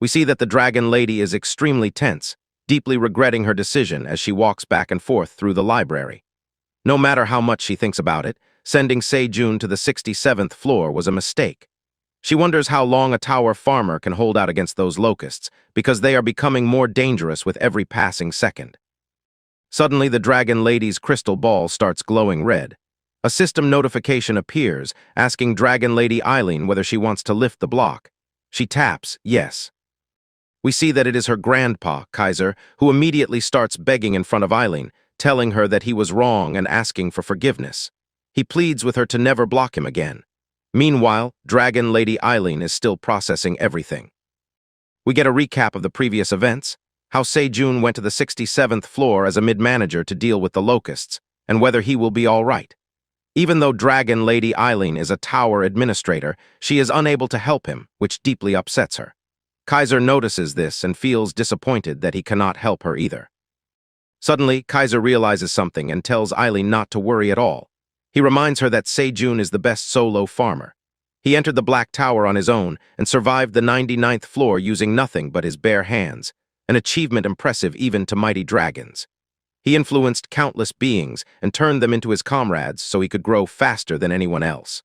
We see that the dragon lady is extremely tense, deeply regretting her decision as she walks back and forth through the library. No matter how much she thinks about it, sending Sejun to the 67th floor was a mistake. She wonders how long a tower farmer can hold out against those locusts, because they are becoming more dangerous with every passing second. Suddenly, the dragon lady's crystal ball starts glowing red. A system notification appears, asking Dragon Lady Eileen whether she wants to lift the block. She taps yes. We see that it is her grandpa, Kaiser, who immediately starts begging in front of Eileen, telling her that he was wrong and asking for forgiveness. He pleads with her to never block him again. Meanwhile, Dragon Lady Eileen is still processing everything. We get a recap of the previous events, how Sejun went to the 67th floor as a mid-manager to deal with the locusts, and whether he will be all right. Even though Dragon Lady Eileen is a tower administrator, she is unable to help him, which deeply upsets her. Kaiser notices this and feels disappointed that he cannot help her either. Suddenly, Kaiser realizes something and tells Eileen not to worry at all. He reminds her that Sejun is the best solo farmer. He entered the Black Tower on his own and survived the 99th floor using nothing but his bare hands, an achievement impressive even to mighty dragons. He influenced countless beings and turned them into his comrades so he could grow faster than anyone else.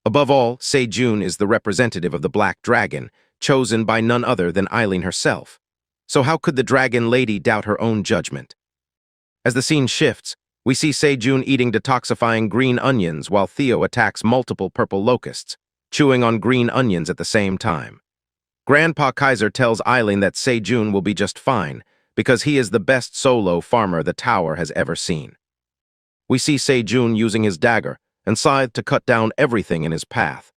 Above all, Sejun is the representative of the Black Dragon, chosen by none other than Eileen herself. So how could the Dragon Lady doubt her own judgment? As the scene shifts, we see Sejun eating detoxifying green onions while Theo attacks multiple purple locusts, chewing on green onions at the same time. Grandpa Kaiser tells Eileen that Sejun will be just fine, because he is the best solo farmer the tower has ever seen. We see Sejun using his dagger and scythe to cut down everything in his path.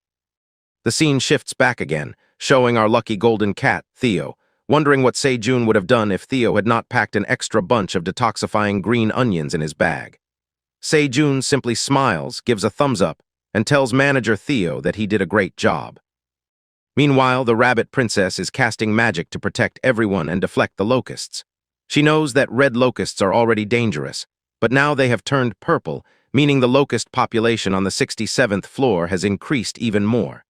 The scene shifts back again, showing our lucky golden cat, Theo, wondering what Sejun would have done if Theo had not packed an extra bunch of detoxifying green onions in his bag. Sejun simply smiles, gives a thumbs up, and tells manager Theo that he did a great job. Meanwhile, the rabbit princess is casting magic to protect everyone and deflect the locusts. She knows that red locusts are already dangerous, but now they have turned purple, meaning the locust population on the 67th floor has increased even more.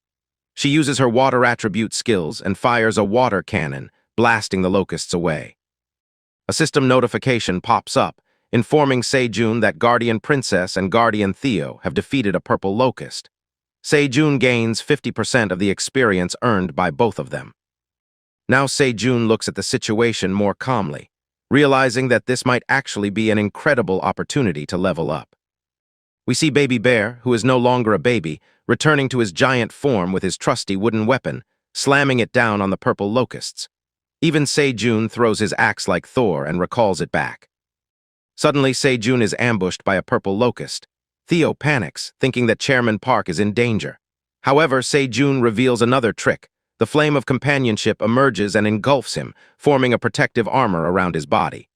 She uses her water attribute skills and fires a water cannon, blasting the locusts away. A system notification pops up, informing Sejun that Guardian Princess and Guardian Theo have defeated a purple locust. Sejun gains 50% of the experience earned by both of them. Now Sejun looks at the situation more calmly, realizing that this might actually be an incredible opportunity to level up. We see Baby Bear, who is no longer a baby, returning to his giant form with his trusty wooden weapon, slamming it down on the purple locusts. Even Sejun throws his axe like Thor and recalls it back. Suddenly, Sejun is ambushed by a purple locust. Theo panics, thinking that Chairman Park is in danger. However, Sejun reveals another trick. The flame of companionship emerges and engulfs him, forming a protective armor around his body.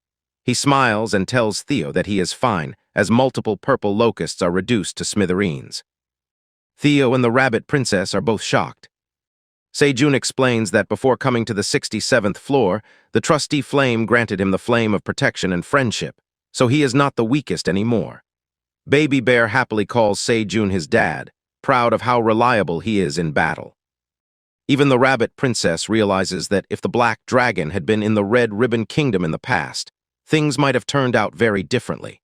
He smiles and tells Theo that he is fine, as multiple purple locusts are reduced to smithereens. Theo and the rabbit princess are both shocked. Sejun explains that before coming to the 67th floor, the trusty flame granted him the flame of protection and friendship, so he is not the weakest anymore. Baby Bear happily calls Sejun his dad, proud of how reliable he is in battle. Even the rabbit princess realizes that if the Black Dragon had been in the Red Ribbon Kingdom in the past, things might have turned out very differently.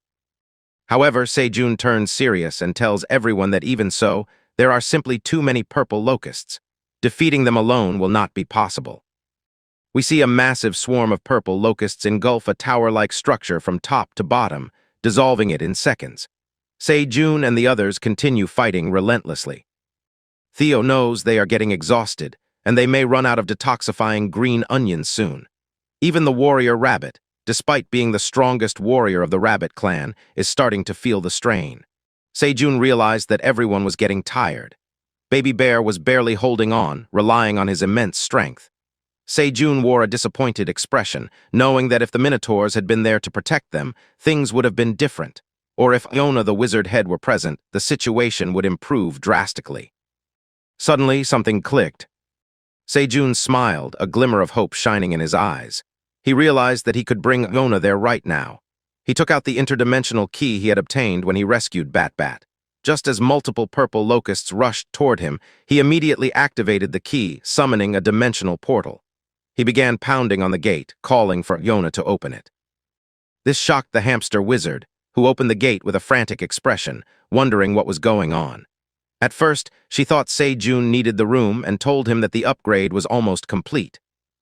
However, Sejun turns serious and tells everyone that even so, there are simply too many purple locusts. Defeating them alone will not be possible. We see a massive swarm of purple locusts engulf a tower-like structure from top to bottom, dissolving it in seconds. Sejun and the others continue fighting relentlessly. Theo knows they are getting exhausted, and they may run out of detoxifying green onions soon. Even the warrior rabbit, despite being the strongest warrior of the rabbit clan, is starting to feel the strain. Sejun realized that everyone was getting tired. Baby Bear was barely holding on, relying on his immense strength. Sejun wore a disappointed expression, knowing that if the Minotaurs had been there to protect them, things would have been different. Or if Iona the wizard head were present, the situation would improve drastically. Suddenly, something clicked. Sejun smiled, a glimmer of hope shining in his eyes. He realized that he could bring Iona there right now. He took out the interdimensional key he had obtained when he rescued Bat-Bat. Just as multiple purple locusts rushed toward him, he immediately activated the key, summoning a dimensional portal. He began pounding on the gate, calling for Yona to open it. This shocked the hamster wizard, who opened the gate with a frantic expression, wondering what was going on. At first, she thought Se-jun needed the room and told him that the upgrade was almost complete.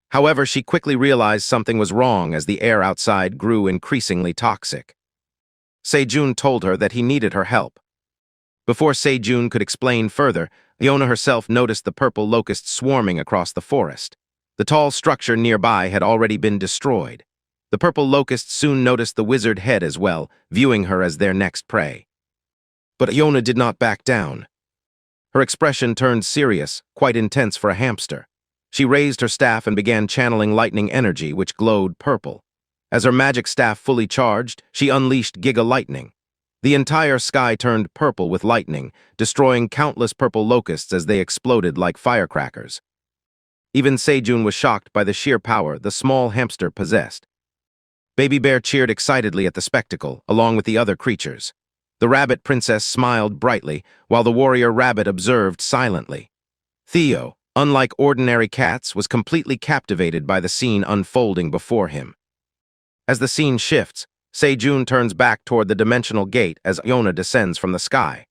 However, she quickly realized something was wrong as the air outside grew increasingly toxic. Se-jun told her that he needed her help. Before Se-jun could explain further, Yona herself noticed the purple locusts swarming across the forest. The tall structure nearby had already been destroyed. The purple locusts soon noticed the wizard head as well, viewing her as their next prey. But Yona did not back down. Her expression turned serious, quite intense for a hamster. She raised her staff and began channeling lightning energy, which glowed purple. As her magic staff fully charged, she unleashed Giga Lightning. The entire sky turned purple with lightning, destroying countless purple locusts as they exploded like firecrackers. Even Se-jun was shocked by the sheer power the small hamster possessed. Baby Bear cheered excitedly at the spectacle, along with the other creatures. The rabbit princess smiled brightly, while the warrior rabbit observed silently. Theo, unlike ordinary cats, was completely captivated by the scene unfolding before him. As the scene shifts, Se-jun turns back toward the dimensional gate as Yona descends from the sky.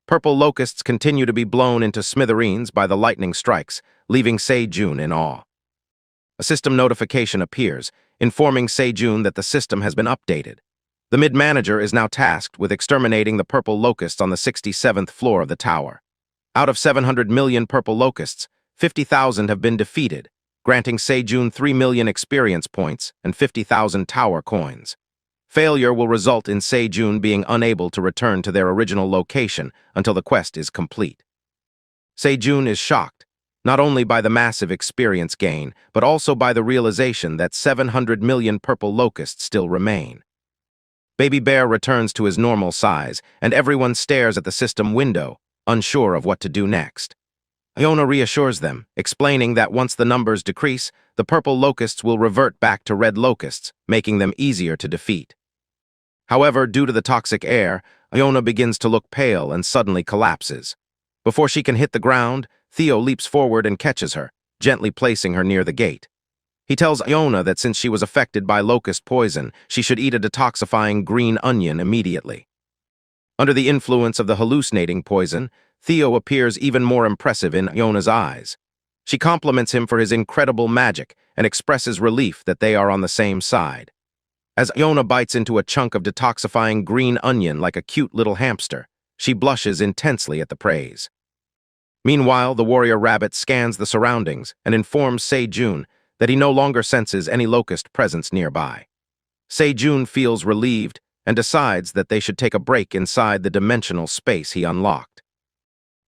Purple locusts continue to be blown into smithereens by the lightning strikes, leaving Se-jun in awe. A system notification appears, informing Se-jun that the system has been updated. The mid-manager is now tasked with exterminating the purple locusts on the 67th floor of the tower. Out of 700 million purple locusts, 50,000 have been defeated, granting Se-jun 3 million experience points and 50,000 tower coins. Failure will result in Se-jun being unable to return to their original location until the quest is complete. Se-jun is shocked, not only by the massive experience gain, but also by the realization that 700 million purple locusts still remain. Baby Bear returns to his normal size, and everyone stares at the system window, unsure of what to do next. Yona reassures them, explaining that once the numbers decrease, the purple locusts will revert back to red locusts, making them easier to defeat. However, due to the toxic air, Yona begins to look pale and suddenly collapses. Before she can hit the ground, Theo leaps forward and catches her, gently placing her near the gate. He tells Yona that since she was affected by locust poison, she should eat a detoxifying green onion immediately. Under the influence of the hallucinating poison, Theo appears even more impressive in Yona's eyes. She compliments him for his incredible magic and expresses relief that they are on the same side. As Yona bites into a chunk of detoxifying green onion like a cute little hamster, she blushes intensely at the praise. Meanwhile, the warrior rabbit scans the surroundings and informs Se-jun that he no longer senses any locust presence nearby. Se-jun feels relieved and decides that they should take a break inside the dimensional space he unlocked.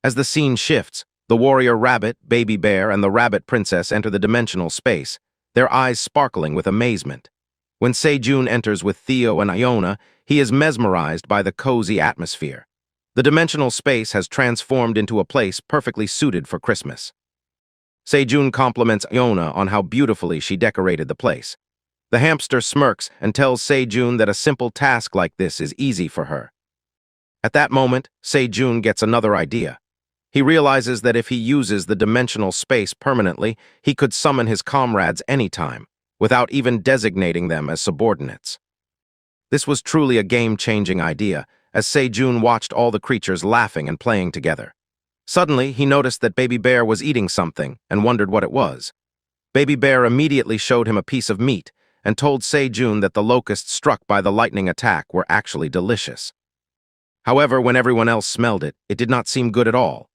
As the scene shifts, the warrior rabbit, Baby Bear, and the rabbit princess enter the dimensional space, their eyes sparkling with amazement. When Se-jun enters with Theo and Yona, he is mesmerized by the cozy atmosphere. The dimensional space has transformed into a place perfectly suited for Christmas. Se-jun compliments Yona on how beautifully she decorated the place. The hamster smirks and tells Se-jun that a simple task like this is easy for her. At that moment, Se-jun gets another idea. He realizes that if he uses the dimensional space permanently, he could summon his comrades anytime, without even designating them as subordinates. This was truly a game-changing idea, as Se-jun watched all the creatures laughing and playing together. Suddenly, he noticed that Baby Bear was eating something and wondered what it was. Baby Bear immediately showed him a piece of meat and told Se-jun that the locusts struck by the lightning attack were actually delicious. However, when everyone else smelled it, it did not seem good at all.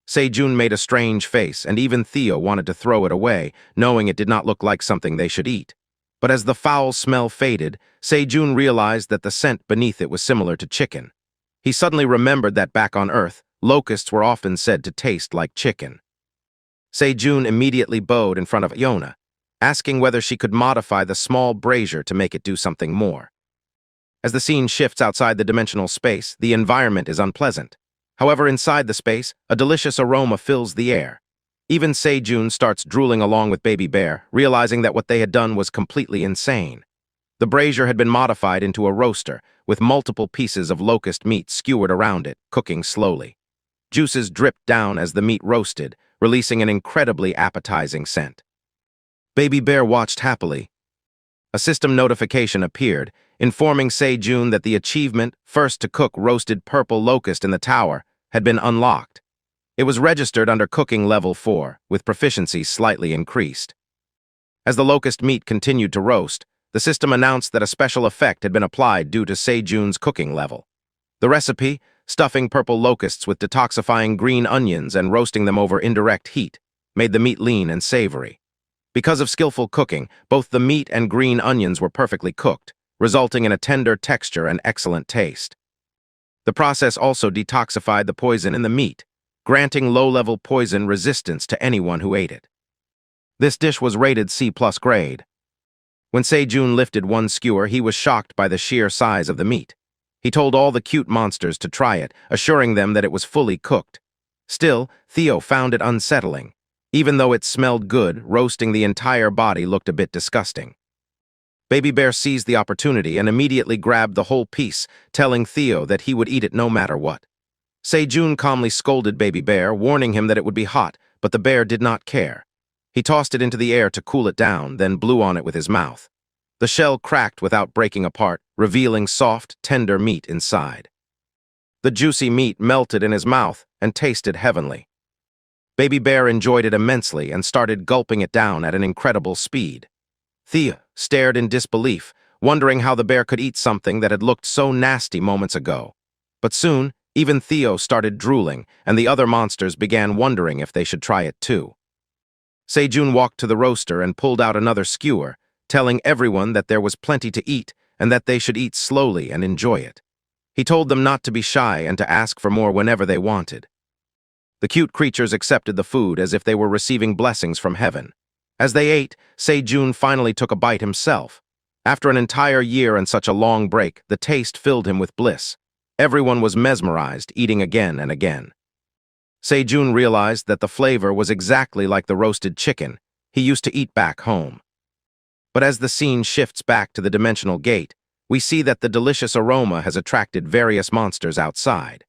Se-jun made a strange face, and even Theo wanted to throw it away, knowing it did not look like something they should eat. But as the foul smell faded, Se-jun realized that the scent beneath it was similar to chicken. He suddenly remembered that back on Earth, locusts were often said to taste like chicken. Se-jun immediately bowed in front of Yona, asking whether she could modify the small brazier to make it do something more. As the scene shifts outside the dimensional space, the environment is unpleasant. However, inside the space, a delicious aroma fills the air. Even Se-jun starts drooling along with Baby Bear, realizing that what they had done was completely insane. The brazier had been modified into a roaster, with multiple pieces of locust meat skewered around it, cooking slowly. Juices dripped down as the meat roasted, releasing an incredibly appetizing scent. Baby Bear watched happily. A system notification appeared, informing Se-jun that the achievement, first to cook roasted purple locust in the tower, had been unlocked. It was registered under cooking level 4, with proficiency slightly increased. As the locust meat continued to roast, the system announced that a special effect had been applied due to Se-jun's cooking level. The recipe, stuffing purple locusts with detoxifying green onions and roasting them over indirect heat, made the meat lean and savory. Because of skillful cooking, both the meat and green onions were perfectly cooked, resulting in a tender texture and excellent taste. The process also detoxified the poison in the meat, granting low-level poison resistance to anyone who ate it. This dish was rated C+ grade. When Se-jun lifted one skewer, he was shocked by the sheer size of the meat. He told all the cute monsters to try it, assuring them that it was fully cooked. Still, Theo found it unsettling. Even though it smelled good, roasting the entire body looked a bit disgusting. Baby Bear seized the opportunity and immediately grabbed the whole piece, telling Theo that he would eat it no matter what. Se-jun calmly scolded Baby Bear, warning him that it would be hot, but the bear did not care. He tossed it into the air to cool it down, then blew on it with his mouth. The shell cracked without breaking apart, revealing soft, tender meat inside. The juicy meat melted in his mouth and tasted heavenly. Baby Bear enjoyed it immensely and started gulping it down at an incredible speed. Thea stared in disbelief, wondering how the bear could eat something that had looked so nasty moments ago. But soon, even Theo started drooling, and the other monsters began wondering if they should try it too. Se-jun walked to the roaster and pulled out another skewer, telling everyone that there was plenty to eat and that they should eat slowly and enjoy it. He told them not to be shy and to ask for more whenever they wanted. The cute creatures accepted the food as if they were receiving blessings from heaven. As they ate, Se-jun finally took a bite himself. After an entire year and such a long break, the taste filled him with bliss. Everyone was mesmerized, eating again and again. Se-jun realized that the flavor was exactly like the roasted chicken he used to eat back home. But as the scene shifts back to the dimensional gate, we see that the delicious aroma has attracted various monsters outside.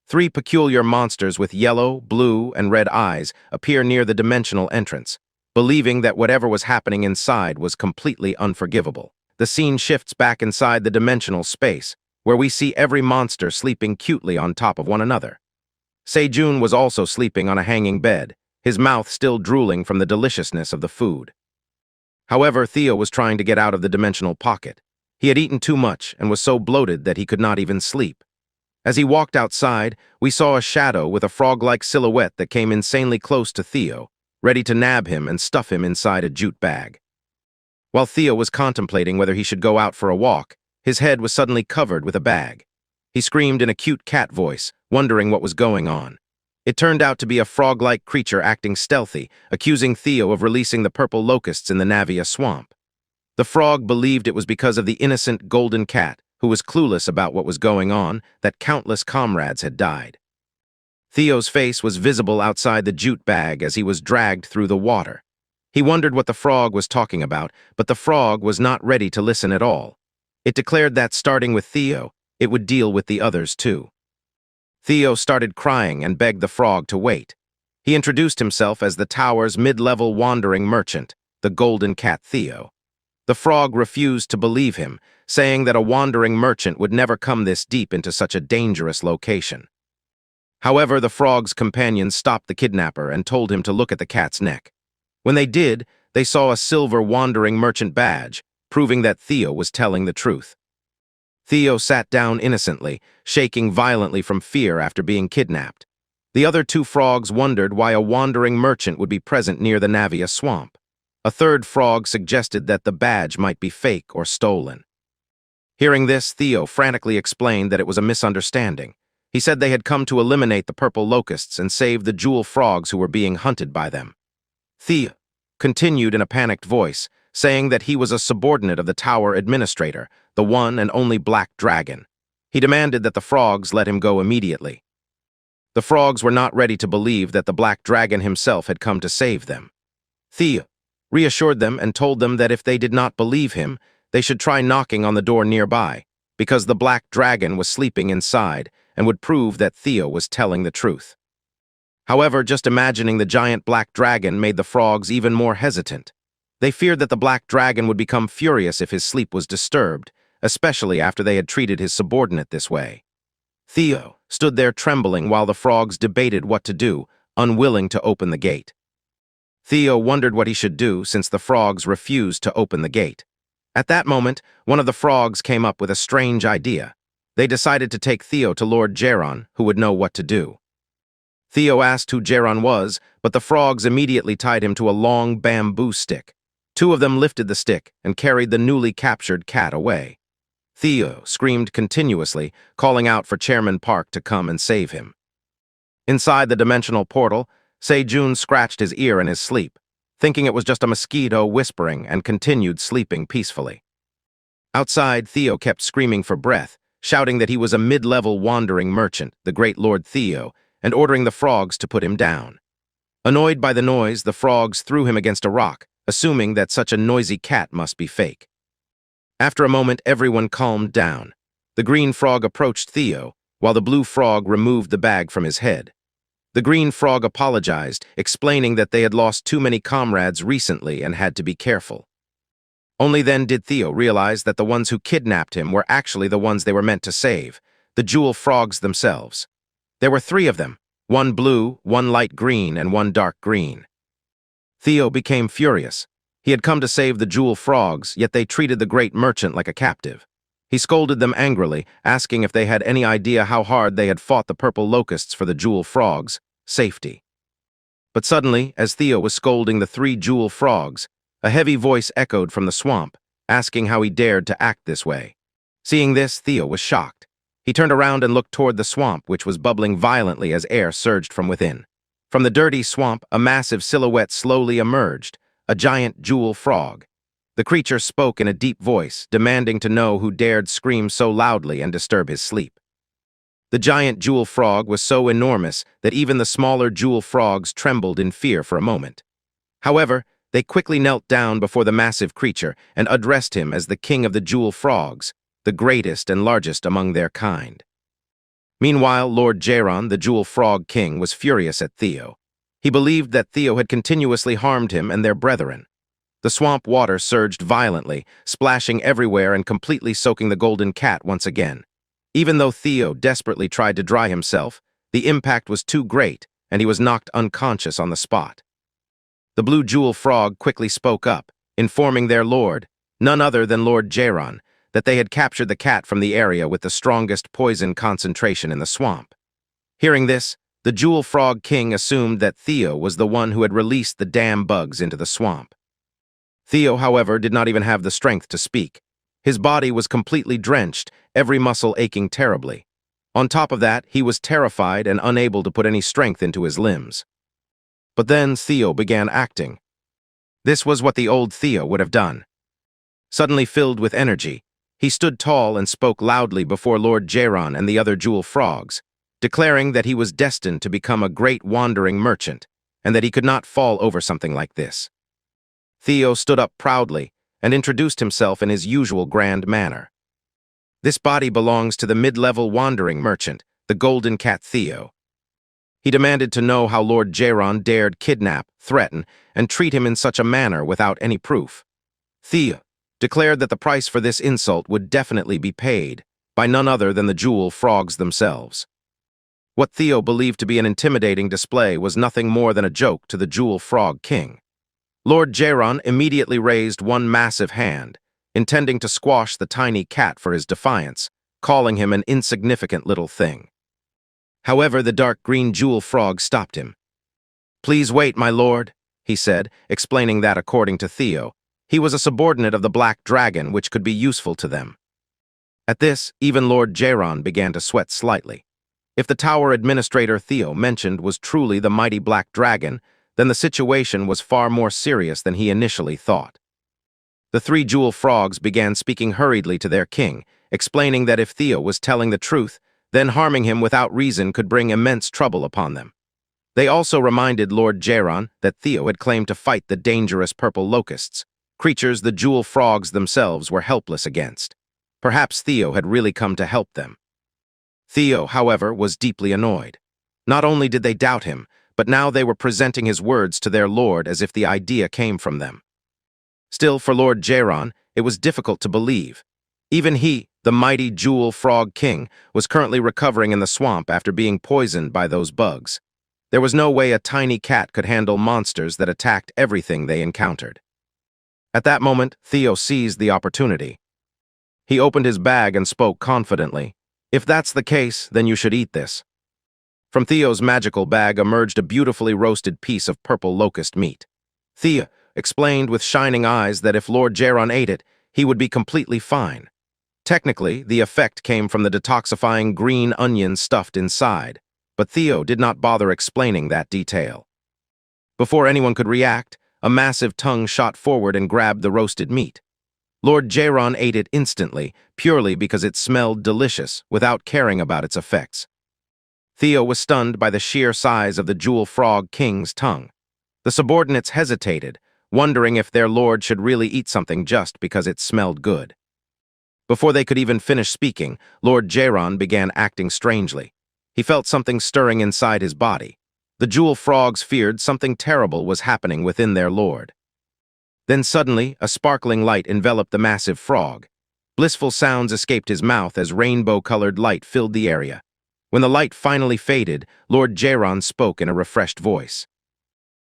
3 peculiar monsters with yellow, blue, and red eyes appear near the dimensional entrance, believing that whatever was happening inside was completely unforgivable. The scene shifts back inside the dimensional space, where we see every monster sleeping cutely on top of one another. Se-jun was also sleeping on a hanging bed, his mouth still drooling from the deliciousness of the food. However, Theo was trying to get out of the dimensional pocket. He had eaten too much and was so bloated that he could not even sleep. As he walked outside, we saw a shadow with a frog-like silhouette that came insanely close to Theo, ready to nab him and stuff him inside a jute bag. While Theo was contemplating whether he should go out for a walk, his head was suddenly covered with a bag. He screamed in a cute cat voice, wondering what was going on. It turned out to be a frog-like creature acting stealthy, accusing Theo of releasing the purple locusts in the Navia swamp. The frog believed it was because of the innocent golden cat, who was clueless about what was going on, that countless comrades had died. Theo's face was visible outside the jute bag as he was dragged through the water. He wondered what the frog was talking about, but the frog was not ready to listen at all. It declared that, starting with Theo, it would deal with the others too. Theo started crying and begged the frog to wait. He introduced himself as the tower's mid-level wandering merchant, the golden cat Theo. The frog refused to believe him, saying that a wandering merchant would never come this deep into such a dangerous location. However, the frog's companions stopped the kidnapper and told him to look at the cat's neck. When they did, they saw a silver wandering merchant badge, proving that Theo was telling the truth. Theo sat down innocently, shaking violently from fear after being kidnapped. The other 2 frogs wondered why a wandering merchant would be present near the Navia swamp. A third frog suggested that the badge might be fake or stolen. Hearing this, Theo frantically explained that it was a misunderstanding. He said they had come to eliminate the purple locusts and save the jewel frogs who were being hunted by them. Theo continued in a panicked voice, saying that he was a subordinate of the tower administrator, the one and only Black Dragon. He demanded that the frogs let him go immediately. The frogs were not ready to believe that the Black Dragon himself had come to save them. Theo reassured them and told them that if they did not believe him, they should try knocking on the door nearby, because the Black Dragon was sleeping inside and would prove that Theo was telling the truth. However, just imagining the giant Black Dragon made the frogs even more hesitant. They feared that the black dragon would become furious if his sleep was disturbed, especially after they had treated his subordinate this way. Theo stood there trembling while the frogs debated what to do, unwilling to open the gate. Theo wondered what he should do since the frogs refused to open the gate. At that moment, one of the frogs came up with a strange idea. They decided to take Theo to Lord Geron, who would know what to do. Theo asked who Geron was, but the frogs immediately tied him to a long bamboo stick. Two of them lifted the stick and carried the newly captured cat away. Theo screamed continuously, calling out for Chairman Park to come and save him. Inside the dimensional portal, Sejun scratched his ear in his sleep, thinking it was just a mosquito whispering, and continued sleeping peacefully. Outside, Theo kept screaming for breath, shouting that he was a mid-level wandering merchant, the great Lord Theo, and ordering the frogs to put him down. Annoyed by the noise, the frogs threw him against a rock, assuming that such a noisy cat must be fake. After a moment, everyone calmed down. The green frog approached Theo, while the blue frog removed the bag from his head. The green frog apologized, explaining that they had lost too many comrades recently and had to be careful. Only then did Theo realize that the ones who kidnapped him were actually the ones they were meant to save, the jewel frogs themselves. There were 3 of them, one blue, one light green, and one dark green. Theo became furious. He had come to save the jewel frogs, yet they treated the great merchant like a captive. He scolded them angrily, asking if they had any idea how hard they had fought the purple locusts for the jewel frogs' safety. But suddenly, as Theo was scolding the 3 jewel frogs, a heavy voice echoed from the swamp, asking how he dared to act this way. Seeing this, Theo was shocked. He turned around and looked toward the swamp, which was bubbling violently as air surged from within. From the dirty swamp, a massive silhouette slowly emerged, a giant jewel frog. The creature spoke in a deep voice, demanding to know who dared scream so loudly and disturb his sleep. The giant jewel frog was so enormous that even the smaller jewel frogs trembled in fear for a moment. However, they quickly knelt down before the massive creature and addressed him as the king of the jewel frogs, the greatest and largest among their kind. Meanwhile, Lord Geron, the jewel frog king, was furious at Theo. He believed that Theo had continuously harmed him and their brethren. The swamp water surged violently, splashing everywhere and completely soaking the golden cat once again. Even though Theo desperately tried to dry himself, the impact was too great, and he was knocked unconscious on the spot. The blue jewel frog quickly spoke up, informing their lord, none other than Lord Geron, that they had captured the cat from the area with the strongest poison concentration in the swamp. Hearing this, the jewel frog king assumed that Theo was the one who had released the damn bugs into the swamp. Theo, however, did not even have the strength to speak. His body was completely drenched, every muscle aching terribly. On top of that, he was terrified and unable to put any strength into his limbs. But then Theo began acting. This was what the old Theo would have done. Suddenly filled with energy, he stood tall and spoke loudly before Lord Geron and the other jewel frogs, declaring that he was destined to become a great wandering merchant, and that he could not fall over something like this. Theo stood up proudly and introduced himself in his usual grand manner. This body belongs to the mid-level wandering merchant, the golden cat Theo. He demanded to know how Lord Geron dared kidnap, threaten, and treat him in such a manner without any proof. Theo declared that the price for this insult would definitely be paid by none other than the jewel frogs themselves. What Theo believed to be an intimidating display was nothing more than a joke to the jewel frog king. Lord Geron immediately raised one massive hand, intending to squash the tiny cat for his defiance, calling him an insignificant little thing. However, the dark green jewel frog stopped him. "Please wait, my lord," he said, explaining that according to Theo, he was a subordinate of the black dragon which could be useful to them. At this, even Lord Geron began to sweat slightly. If the tower administrator Theo mentioned was truly the mighty black dragon, then the situation was far more serious than he initially thought. The 3 jewel frogs began speaking hurriedly to their king, explaining that if Theo was telling the truth, then harming him without reason could bring immense trouble upon them. They also reminded Lord Geron that Theo had claimed to fight the dangerous purple locusts, creatures the jewel frogs themselves were helpless against. Perhaps Theo had really come to help them. Theo, however, was deeply annoyed. Not only did they doubt him, but now they were presenting his words to their lord as if the idea came from them. Still, for Lord Jaron, it was difficult to believe. Even he, the mighty Jewel Frog King, was currently recovering in the swamp after being poisoned by those bugs. There was no way a tiny cat could handle monsters that attacked everything they encountered. At that moment, Theo seized the opportunity. He opened his bag and spoke confidently. "If that's the case, then you should eat this." From Theo's magical bag emerged a beautifully roasted piece of purple locust meat. Theo explained with shining eyes that if Lord Jaron ate it, he would be completely fine. Technically, the effect came from the detoxifying green onion stuffed inside, but Theo did not bother explaining that detail. Before anyone could react, a massive tongue shot forward and grabbed the roasted meat. Lord Jaron ate it instantly, purely because it smelled delicious, without caring about its effects. Theo was stunned by the sheer size of the Jewel Frog King's tongue. The subordinates hesitated, wondering if their lord should really eat something just because it smelled good. Before they could even finish speaking, Lord Jaron began acting strangely. He felt something stirring inside his body. The Jewel Frogs feared something terrible was happening within their lord. Then suddenly, a sparkling light enveloped the massive frog. Blissful sounds escaped his mouth as rainbow-colored light filled the area. When the light finally faded, Lord Jaron spoke in a refreshed voice.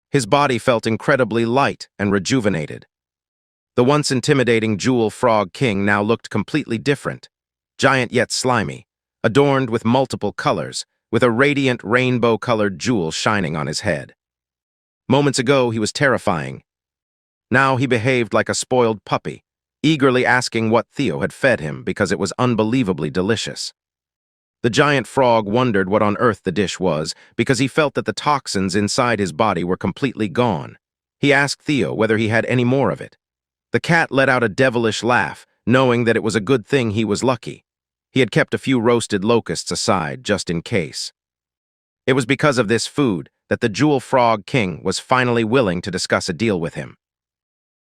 His body felt incredibly light and rejuvenated. The once intimidating Jewel Frog King now looked completely different, giant yet slimy, adorned with multiple colors, with a radiant rainbow-colored jewel shining on his head. Moments ago, he was terrifying. Now he behaved like a spoiled puppy, eagerly asking what Theo had fed him because it was unbelievably delicious. The giant frog wondered what on earth the dish was because he felt that the toxins inside his body were completely gone. He asked Theo whether he had any more of it. The cat let out a devilish laugh, knowing that it was a good thing he was lucky. He had kept a few roasted locusts aside just in case. It was because of this food that the Jewel Frog King was finally willing to discuss a deal with him.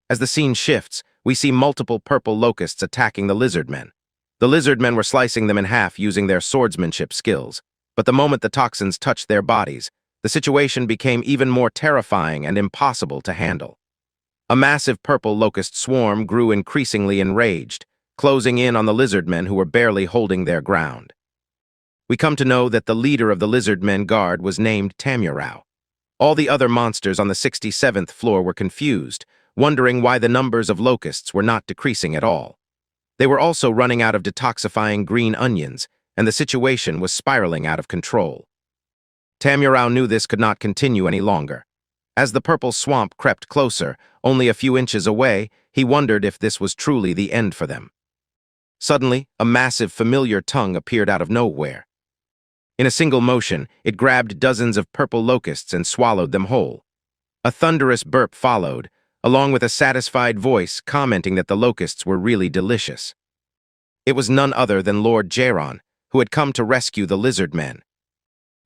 As the scene shifts, we see multiple purple locusts attacking the lizard men. The lizard men were slicing them in half using their swordsmanship skills, but the moment the toxins touched their bodies, the situation became even more terrifying and impossible to handle. A massive purple locust swarm grew increasingly enraged, closing in on the lizard men who were barely holding their ground. We come to know that the leader of the lizard men guard was named Tamurao. All the other monsters on the 67th floor were confused, wondering why the numbers of locusts were not decreasing at all. They were also running out of detoxifying green onions, and the situation was spiraling out of control. Tamurao knew this could not continue any longer. As the purple swamp crept closer, only a few inches away, he wondered if this was truly the end for them. Suddenly, a massive familiar tongue appeared out of nowhere. In a single motion, it grabbed dozens of purple locusts and swallowed them whole. A thunderous burp followed, along with a satisfied voice commenting that the locusts were really delicious. It was none other than Lord Jaron, who had come to rescue the lizard men.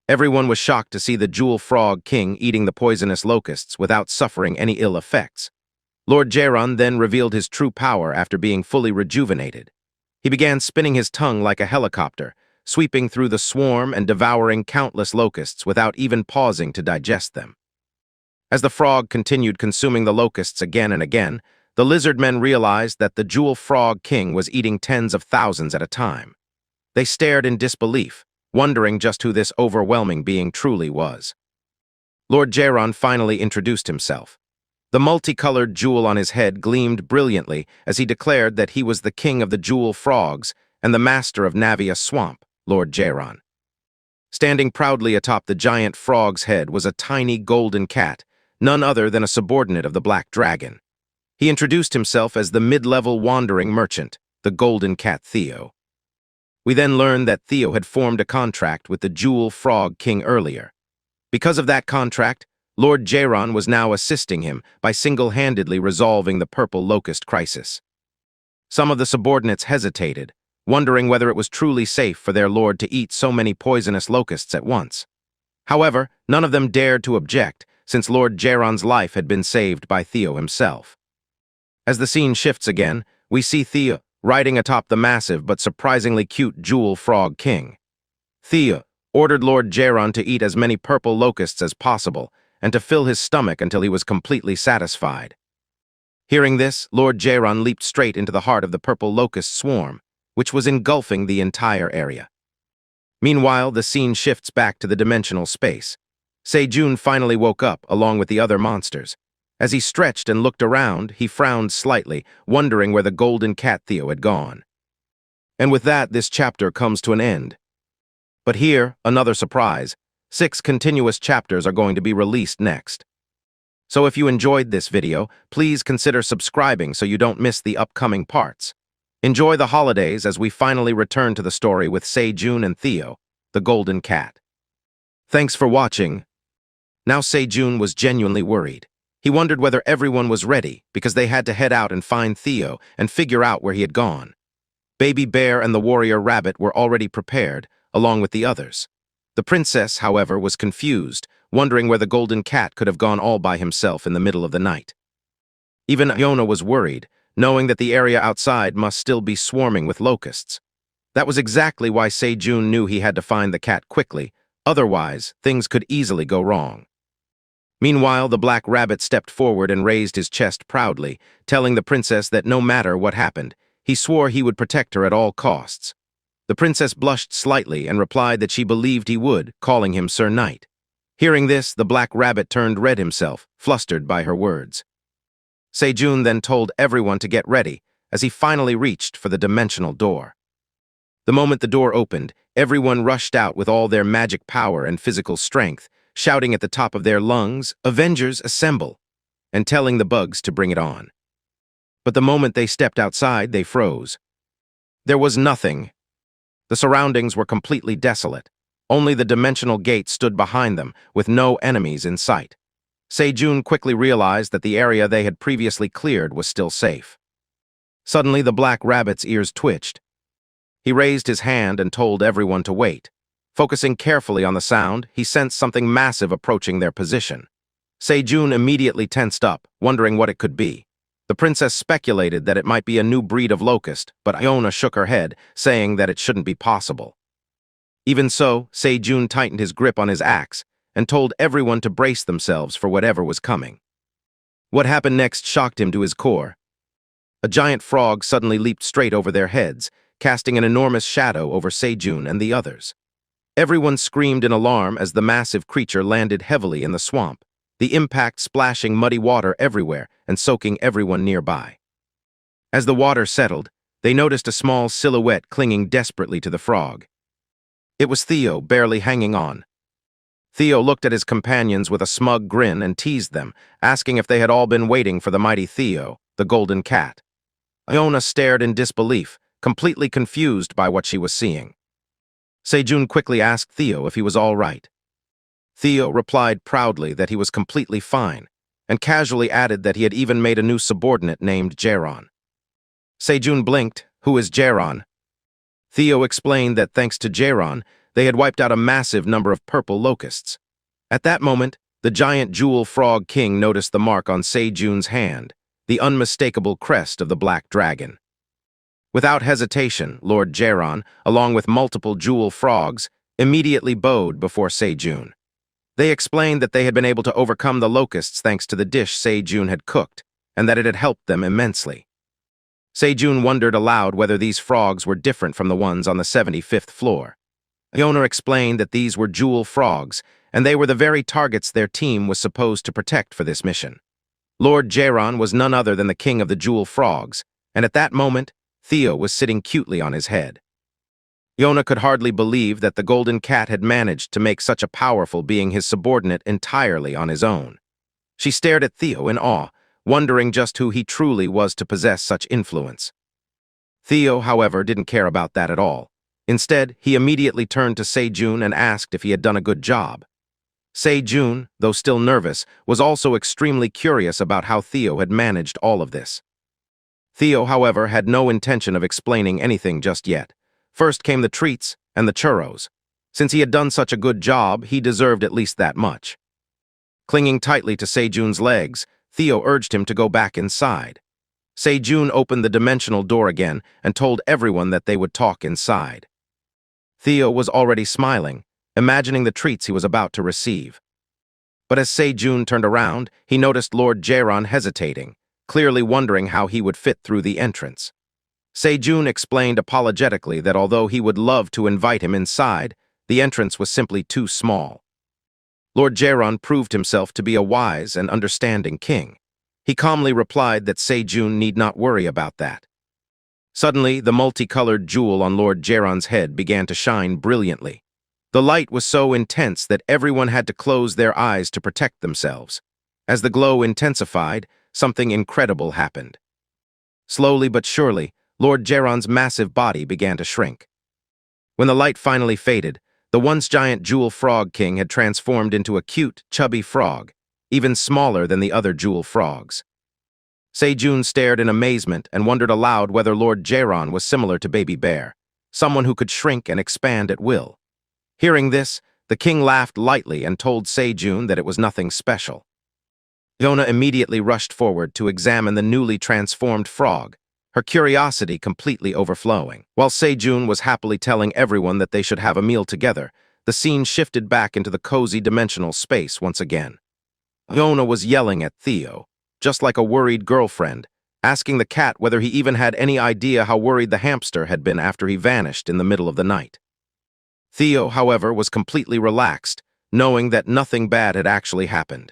Everyone was shocked to see the Jewel Frog King eating the poisonous locusts without suffering any ill effects. Lord Jaron then revealed his true power after being fully rejuvenated. He began spinning his tongue like a helicopter, sweeping through the swarm and devouring countless locusts without even pausing to digest them. As the frog continued consuming the locusts again and again, the lizard men realized that the Jewel Frog King was eating tens of thousands at a time. They stared in disbelief, wondering just who this overwhelming being truly was. Lord Jaron finally introduced himself. The multicolored jewel on his head gleamed brilliantly as he declared that he was the king of the Jewel Frogs and the master of Navia Swamp, Lord Jaron. Standing proudly atop the giant frog's head was a tiny golden cat, none other than a subordinate of the Black Dragon. He introduced himself as the mid-level wandering merchant, the Golden Cat Theo. We then learned that Theo had formed a contract with the Jewel Frog King earlier. Because of that contract, Lord Jaron was now assisting him by single-handedly resolving the purple locust crisis. Some of the subordinates hesitated, wondering whether it was truly safe for their lord to eat so many poisonous locusts at once. However, none of them dared to object, since Lord Jaron's life had been saved by Theo himself. As the scene shifts again, we see Theo riding atop the massive but surprisingly cute Jewel Frog King. Theo ordered Lord Jaron to eat as many purple locusts as possible and to fill his stomach until he was completely satisfied. Hearing this, Lord Jaron leaped straight into the heart of the purple locust swarm, which was engulfing the entire area. Meanwhile, the scene shifts back to the dimensional space. Sejun finally woke up, along with the other monsters. As he stretched and looked around, he frowned slightly, wondering where the golden cat Theo had gone. And with that, this chapter comes to an end. But here, another surprise. 6 continuous chapters are going to be released next. So if you enjoyed this video, please consider subscribing so you don't miss the upcoming parts. Enjoy the holidays as we finally return to the story with Sejun and Theo, the golden cat. Thanks for watching. Now Sejun was genuinely worried. He wondered whether everyone was ready because they had to head out and find Theo and figure out where he had gone. Baby Bear and the warrior rabbit were already prepared, along with the others. The princess, however, was confused, wondering where the golden cat could have gone all by himself in the middle of the night. Even Iona was worried, knowing that the area outside must still be swarming with locusts. That was exactly why Sejun knew he had to find the cat quickly, otherwise things could easily go wrong. Meanwhile, the black rabbit stepped forward and raised his chest proudly, telling the princess that no matter what happened, he swore he would protect her at all costs. The princess blushed slightly and replied that she believed he would, calling him Sir Knight. Hearing this, the black rabbit turned red himself, flustered by her words. Sejun then told everyone to get ready, as he finally reached for the dimensional door. The moment the door opened, everyone rushed out with all their magic power and physical strength, shouting at the top of their lungs, "Avengers, assemble!" and telling the bugs to bring it on. But the moment they stepped outside, they froze. There was nothing. The surroundings were completely desolate. Only the dimensional gate stood behind them, with no enemies in sight. Sejun quickly realized that the area they had previously cleared was still safe. Suddenly, the black rabbit's ears twitched. He raised his hand and told everyone to wait. Focusing carefully on the sound, he sensed something massive approaching their position. Sejun immediately tensed up, wondering what it could be. The princess speculated that it might be a new breed of locust, but Iona shook her head, saying that it shouldn't be possible. Even so, Sejun tightened his grip on his axe and told everyone to brace themselves for whatever was coming. What happened next shocked him to his core. A giant frog suddenly leaped straight over their heads, casting an enormous shadow over Sejun and the others. Everyone screamed in alarm as the massive creature landed heavily in the swamp, the impact splashing muddy water everywhere and soaking everyone nearby. As the water settled, they noticed a small silhouette clinging desperately to the frog. It was Theo, barely hanging on. Theo looked at his companions with a smug grin and teased them, asking if they had all been waiting for the mighty Theo, the golden cat. Iona stared in disbelief, completely confused by what she was seeing. Sejun quickly asked Theo if he was all right. Theo replied proudly that he was completely fine, and casually added that he had even made a new subordinate named Jaron. Sejun blinked. Who is Jaron? Theo explained that thanks to Jaron, they had wiped out a massive number of purple locusts. At that moment, the giant jewel frog king noticed the mark on Sejun's hand, the unmistakable crest of the black dragon. Without hesitation, Lord Jaron, along with multiple jewel frogs, immediately bowed before Sejun. They explained that they had been able to overcome the locusts thanks to the dish Sejun had cooked, and that it had helped them immensely. Sejun wondered aloud whether these frogs were different from the ones on the 75th floor. Iona explained that these were jewel frogs, and they were the very targets their team was supposed to protect for this mission. Lord Jaron was none other than the king of the jewel frogs, and at that moment, Theo was sitting cutely on his head. Iona could hardly believe that the golden cat had managed to make such a powerful being his subordinate entirely on his own. She stared at Theo in awe, wondering just who he truly was to possess such influence. Theo, however, didn't care about that at all. Instead, he immediately turned to Sejun and asked if he had done a good job. Sejun, though still nervous, was also extremely curious about how Theo had managed all of this. Theo, however, had no intention of explaining anything just yet. First came the treats and the churros. Since he had done such a good job, he deserved at least that much. Clinging tightly to Sejun's legs, Theo urged him to go back inside. Sejun opened the dimensional door again and told everyone that they would talk inside. Theo was already smiling, imagining the treats he was about to receive. But as Sejun turned around, he noticed Lord Jaron hesitating, clearly wondering how he would fit through the entrance. Sejun explained apologetically that although he would love to invite him inside, the entrance was simply too small. Lord Jaron proved himself to be a wise and understanding king. He calmly replied that Sejun need not worry about that. Suddenly, the multicolored jewel on Lord Jaron's head began to shine brilliantly. The light was so intense that everyone had to close their eyes to protect themselves. As the glow intensified, something incredible happened. Slowly but surely, Lord Jaron's massive body began to shrink. When the light finally faded, the once giant jewel frog king had transformed into a cute, chubby frog, even smaller than the other jewel frogs. Sejun stared in amazement and wondered aloud whether Lord Jaron was similar to Baby Bear, someone who could shrink and expand at will. Hearing this, the king laughed lightly and told Sejun that it was nothing special. Yona immediately rushed forward to examine the newly transformed frog, her curiosity completely overflowing. While Sejun was happily telling everyone that they should have a meal together, the scene shifted back into the cozy dimensional space once again. Yona was yelling at Theo, just like a worried girlfriend, asking the cat whether he even had any idea how worried the hamster had been after he vanished in the middle of the night. Theo, however, was completely relaxed, knowing that nothing bad had actually happened.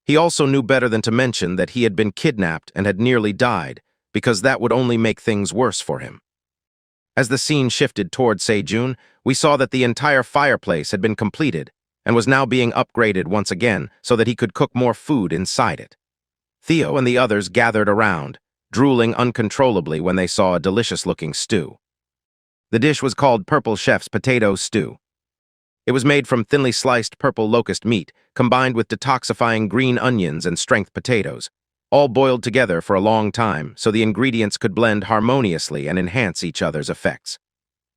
He also knew better than to mention that he had been kidnapped and had nearly died, because that would only make things worse for him. As the scene shifted toward Sejun, we saw that the entire fireplace had been completed and was now being upgraded once again so that he could cook more food inside it. Theo and the others gathered around, drooling uncontrollably when they saw a delicious-looking stew. The dish was called Purple Chef's Potato Stew. It was made from thinly sliced purple locust meat, combined with detoxifying green onions and strength potatoes, all boiled together for a long time so the ingredients could blend harmoniously and enhance each other's effects.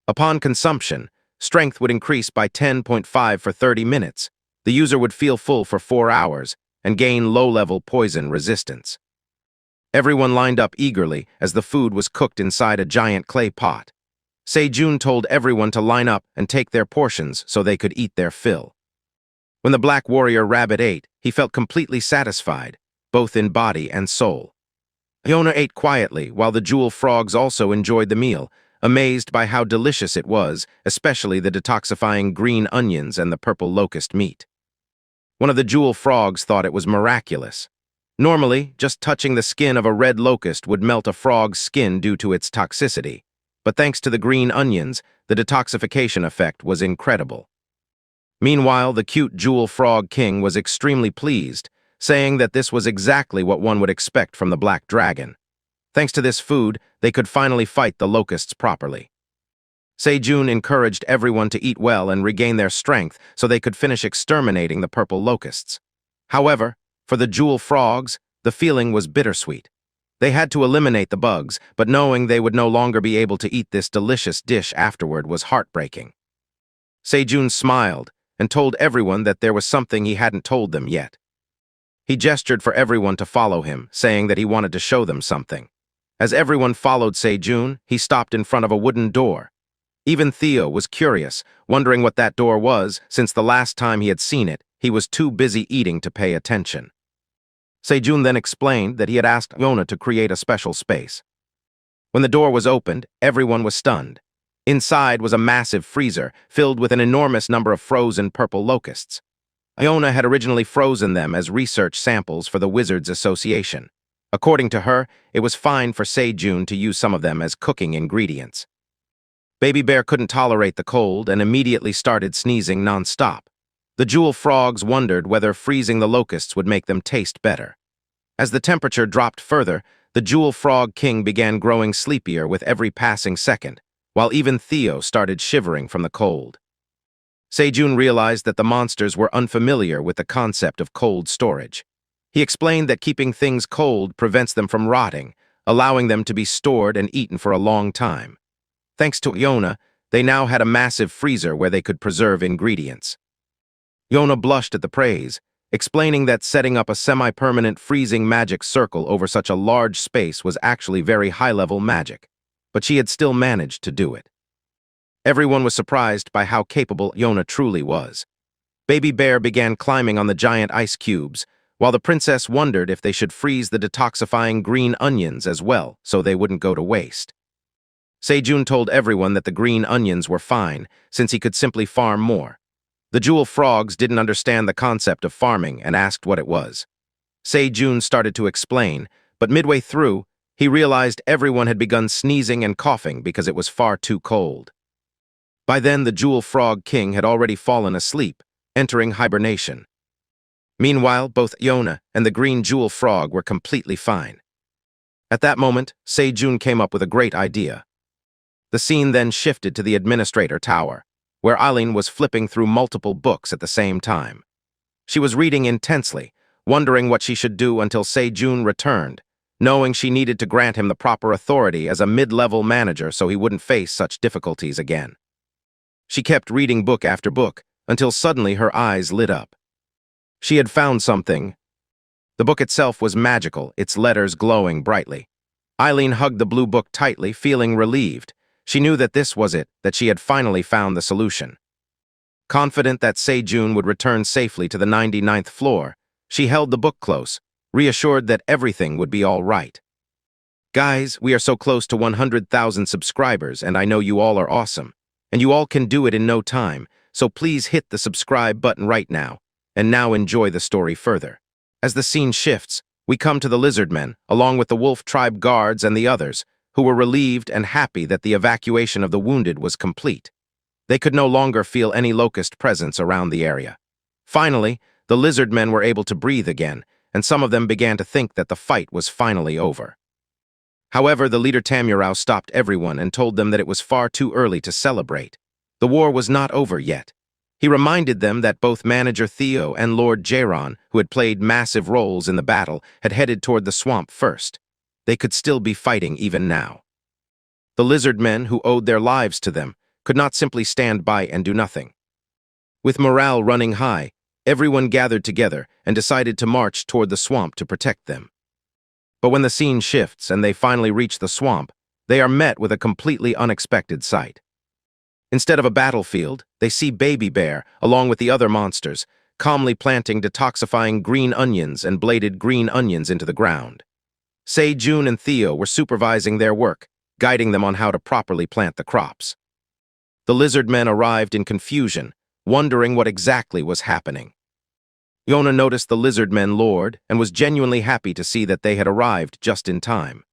Upon consumption, strength would increase by 10.5 for 30 minutes, the user would feel full for 4 hours, and gain low-level poison resistance. Everyone lined up eagerly as the food was cooked inside a giant clay pot. Sejun told everyone to line up and take their portions so they could eat their fill. When the Black Warrior Rabbit ate, he felt completely satisfied, both in body and soul. Yona ate quietly while the jewel frogs also enjoyed the meal, amazed by how delicious it was, especially the detoxifying green onions and the purple locust meat. One of the jewel frogs thought it was miraculous. Normally, just touching the skin of a red locust would melt a frog's skin due to its toxicity. But thanks to the green onions, the detoxification effect was incredible. Meanwhile, the cute jewel frog king was extremely pleased, saying that this was exactly what one would expect from the black dragon. Thanks to this food, they could finally fight the locusts properly. Sejun encouraged everyone to eat well and regain their strength so they could finish exterminating the purple locusts. However, for the jewel frogs, the feeling was bittersweet. They had to eliminate the bugs, but knowing they would no longer be able to eat this delicious dish afterward was heartbreaking. Sejun smiled and told everyone that there was something he hadn't told them yet. He gestured for everyone to follow him, saying that he wanted to show them something. As everyone followed Sejun, he stopped in front of a wooden door. Even Theo was curious, wondering what that door was, since the last time he had seen it, he was too busy eating to pay attention. Sejun then explained that he had asked Yona to create a special space. When the door was opened, everyone was stunned. Inside was a massive freezer, filled with an enormous number of frozen purple locusts. Yona had originally frozen them as research samples for the Wizards Association. According to her, it was fine for Sejun to use some of them as cooking ingredients. Baby Bear couldn't tolerate the cold and immediately started sneezing non-stop. The jewel frogs wondered whether freezing the locusts would make them taste better. As the temperature dropped further, the jewel frog king began growing sleepier with every passing second, while even Theo started shivering from the cold. Sejun realized that the monsters were unfamiliar with the concept of cold storage. He explained that keeping things cold prevents them from rotting, allowing them to be stored and eaten for a long time. Thanks to Yona, they now had a massive freezer where they could preserve ingredients. Yona blushed at the praise, explaining that setting up a semi-permanent freezing magic circle over such a large space was actually very high-level magic, but she had still managed to do it. Everyone was surprised by how capable Yona truly was. Baby Bear began climbing on the giant ice cubes, while the princess wondered if they should freeze the detoxifying green onions as well so they wouldn't go to waste. Sejun told everyone that the green onions were fine, since he could simply farm more. The jewel frogs didn't understand the concept of farming and asked what it was. Sejun started to explain, but midway through, he realized everyone had begun sneezing and coughing because it was far too cold. By then, the jewel frog king had already fallen asleep, entering hibernation. Meanwhile, both Yona and the green jewel frog were completely fine. At that moment, Sejun came up with a great idea. The scene then shifted to the administrator tower, where Eileen was flipping through multiple books at the same time. She was reading intensely, wondering what she should do until Sejun returned, knowing she needed to grant him the proper authority as a mid-level manager so he wouldn't face such difficulties again. She kept reading book after book until suddenly her eyes lit up. She had found something. The book itself was magical, its letters glowing brightly. Eileen hugged the blue book tightly, feeling relieved. She knew that this was it, that she had finally found the solution. Confident that Sejun would return safely to the 99th floor, she held the book close, reassured that everything would be all right. Guys, we are so close to 100,000 subscribers, and I know you all are awesome. And you all can do it in no time, so please hit the subscribe button right now. And now enjoy the story further. As the scene shifts, we come to the lizard men, along with the wolf tribe guards and the others, who were relieved and happy that the evacuation of the wounded was complete. They could no longer feel any locust presence around the area. Finally, the lizard men were able to breathe again, and some of them began to think that the fight was finally over. However, the leader Tamurao stopped everyone and told them that it was far too early to celebrate. The war was not over yet. He reminded them that both Manager Theo and Lord Jaron, who had played massive roles in the battle, had headed toward the swamp first. They could still be fighting even now. The lizard men, who owed their lives to them, could not simply stand by and do nothing. With morale running high, everyone gathered together and decided to march toward the swamp to protect them. But when the scene shifts and they finally reach the swamp, they are met with a completely unexpected sight. Instead of a battlefield, they see Baby Bear, along with the other monsters, calmly planting detoxifying green onions and bladed green onions into the ground. Sejun and Theo were supervising their work, guiding them on how to properly plant the crops. The lizard men arrived in confusion, wondering what exactly was happening. Yona noticed the lizard men lord and was genuinely happy to see that they had arrived just in time.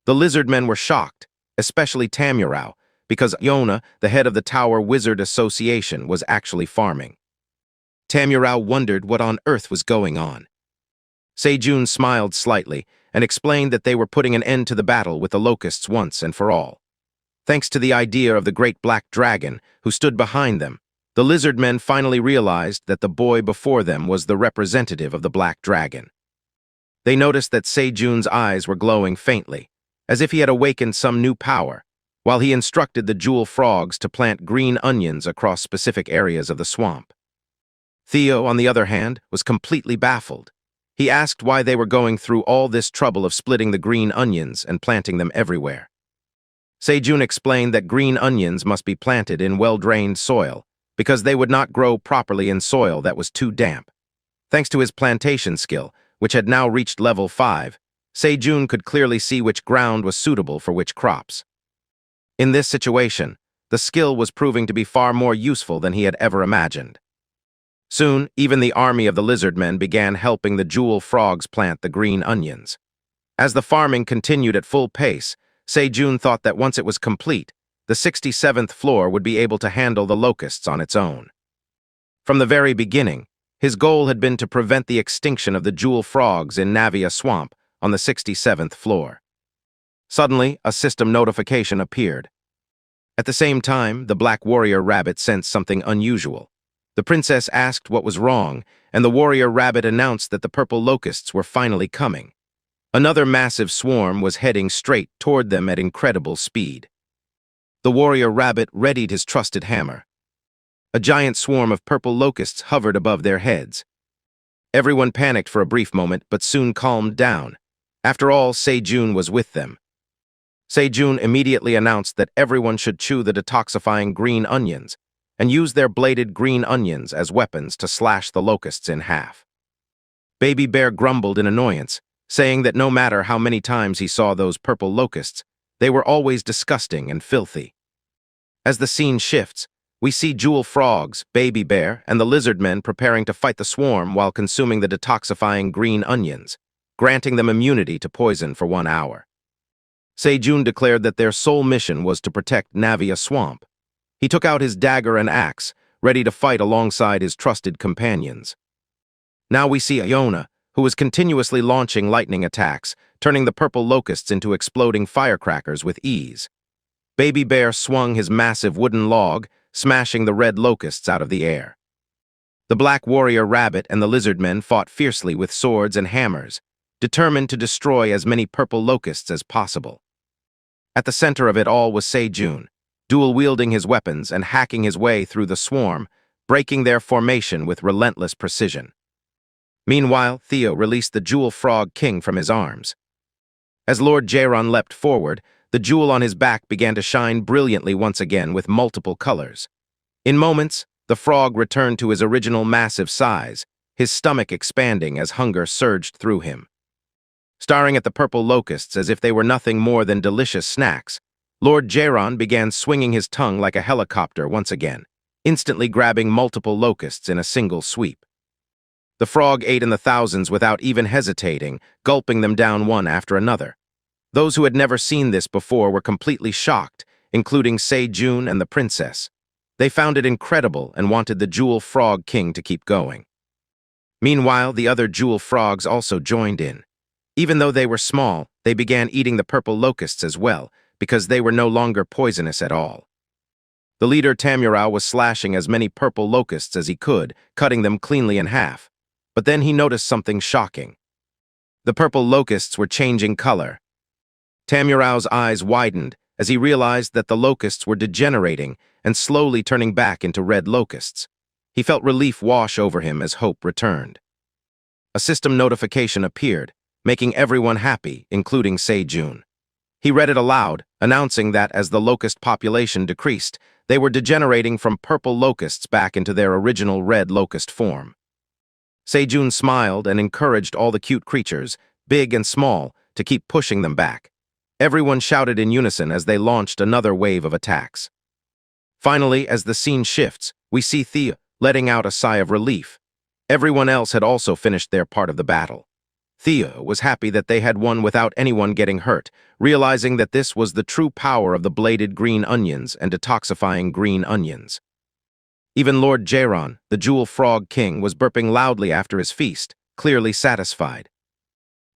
The lizard men were shocked, especially Tamurao, because Yona, the head of the Tower Wizard Association, was actually farming. Tamurao wondered what on earth was going on. Sejun smiled slightly and explained that they were putting an end to the battle with the locusts once and for all. Thanks to the idea of the great black dragon, who stood behind them, the lizard men finally realized that the boy before them was the representative of the black dragon. They noticed that Sejun's eyes were glowing faintly, as if he had awakened some new power, while he instructed the jewel frogs to plant green onions across specific areas of the swamp. Theo, on the other hand, was completely baffled. He asked why they were going through all this trouble of splitting the green onions and planting them everywhere. Sejun explained that green onions must be planted in well-drained soil, because they would not grow properly in soil that was too damp. Thanks to his plantation skill, which had now reached level 5, Sejun could clearly see which ground was suitable for which crops. In this situation, the skill was proving to be far more useful than he had ever imagined. Soon, even the army of the lizard men began helping the jewel frogs plant the green onions. As the farming continued at full pace, Sejun thought that once it was complete, the 67th floor would be able to handle the locusts on its own. From the very beginning, his goal had been to prevent the extinction of the jewel frogs in Navia Swamp on the 67th floor. Suddenly, a system notification appeared. At the same time, the black warrior rabbit sensed something unusual. The princess asked what was wrong, and the warrior rabbit announced that the purple locusts were finally coming. Another massive swarm was heading straight toward them at incredible speed. The warrior rabbit readied his trusted hammer. A giant swarm of purple locusts hovered above their heads. Everyone panicked for a brief moment, but soon calmed down. After all, Sejun was with them. Sejun immediately announced that everyone should chew the detoxifying green onions and use their bladed green onions as weapons to slash the locusts in half. Baby Bear grumbled in annoyance, saying that no matter how many times he saw those purple locusts, they were always disgusting and filthy. As the scene shifts, we see Jewel Frogs, Baby Bear, and the lizard men preparing to fight the swarm while consuming the detoxifying green onions, granting them immunity to poison for 1 hour. Sejun declared that their sole mission was to protect Navia Swamp. He took out his dagger and axe, ready to fight alongside his trusted companions. Now we see Iona, who is continuously launching lightning attacks, turning the purple locusts into exploding firecrackers with ease. Baby Bear swung his massive wooden log, smashing the red locusts out of the air. The Black Warrior Rabbit and the lizard men fought fiercely with swords and hammers, determined to destroy as many purple locusts as possible. At the center of it all was Sejun, dual-wielding his weapons and hacking his way through the swarm, breaking their formation with relentless precision. Meanwhile, Theo released the Jewel Frog King from his arms. As Lord Jaron leapt forward, the jewel on his back began to shine brilliantly once again with multiple colors. In moments, the frog returned to his original massive size, his stomach expanding as hunger surged through him. Staring at the purple locusts as if they were nothing more than delicious snacks, Lord Jaron began swinging his tongue like a helicopter once again, instantly grabbing multiple locusts in a single sweep. The frog ate in the thousands without even hesitating, gulping them down one after another. Those who had never seen this before were completely shocked, including Sejun and the princess. They found it incredible and wanted the Jewel Frog King to keep going. Meanwhile, the other Jewel Frogs also joined in. Even though they were small, they began eating the purple locusts as well, because they were no longer poisonous at all. The leader Tamurao was slashing as many purple locusts as he could, cutting them cleanly in half. But then he noticed something shocking. The purple locusts were changing color. Tamurao's eyes widened as he realized that the locusts were degenerating and slowly turning back into red locusts. He felt relief wash over him as hope returned. A system notification appeared, making everyone happy, including Sejun. He read it aloud, announcing that as the locust population decreased, they were degenerating from purple locusts back into their original red locust form. Sejun smiled and encouraged all the cute creatures, big and small, to keep pushing them back. Everyone shouted in unison as they launched another wave of attacks. Finally, as the scene shifts, we see Thea letting out a sigh of relief. Everyone else had also finished their part of the battle. Thea was happy that they had won without anyone getting hurt, realizing that this was the true power of the bladed green onions and detoxifying green onions. Even Lord Jaron, the Jewel Frog King, was burping loudly after his feast, clearly satisfied.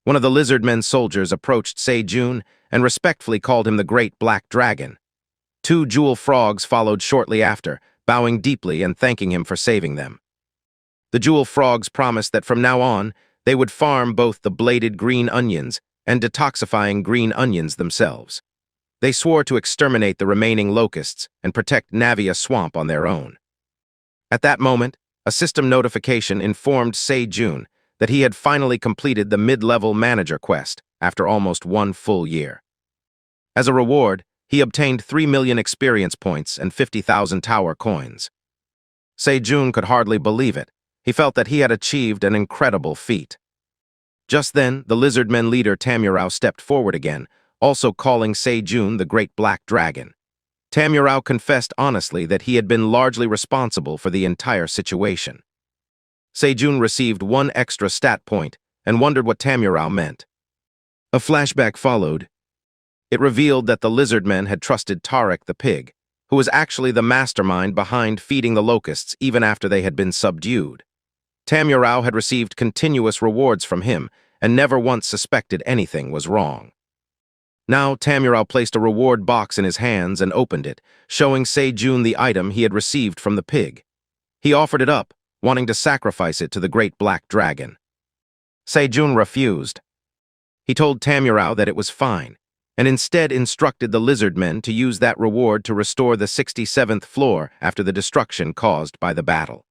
One of the lizard men's soldiers approached Sejun and respectfully called him the Great Black Dragon. 2 Jewel Frogs followed shortly after, bowing deeply and thanking him for saving them. The Jewel Frogs promised that from now on, they would farm both the bladed green onions and detoxifying green onions themselves. They swore to exterminate the remaining locusts and protect Navia Swamp on their own. At that moment, a system notification informed Sejun that he had finally completed the mid-level manager quest after almost 1 full year. As a reward, he obtained 3 million experience points and 50,000 tower coins. Sejun could hardly believe it. He felt that he had achieved an incredible feat. Just then, the lizard men leader Tamurao stepped forward again, also calling Sejun the Great Black Dragon. Tamurao confessed honestly that he had been largely responsible for the entire situation. Sejun received 1 extra stat point and wondered what Tamurao meant. A flashback followed. It revealed that the lizard men had trusted Tarek the pig, who was actually the mastermind behind feeding the locusts even after they had been subdued. Tamurao had received continuous rewards from him and never once suspected anything was wrong. Now Tamurao placed a reward box in his hands and opened it, showing Sejun the item he had received from the pig. He offered it up, wanting to sacrifice it to the Great Black Dragon. Sejun refused. He told Tamurao that it was fine, and instead instructed the lizard men to use that reward to restore the 67th floor after the destruction caused by the battle.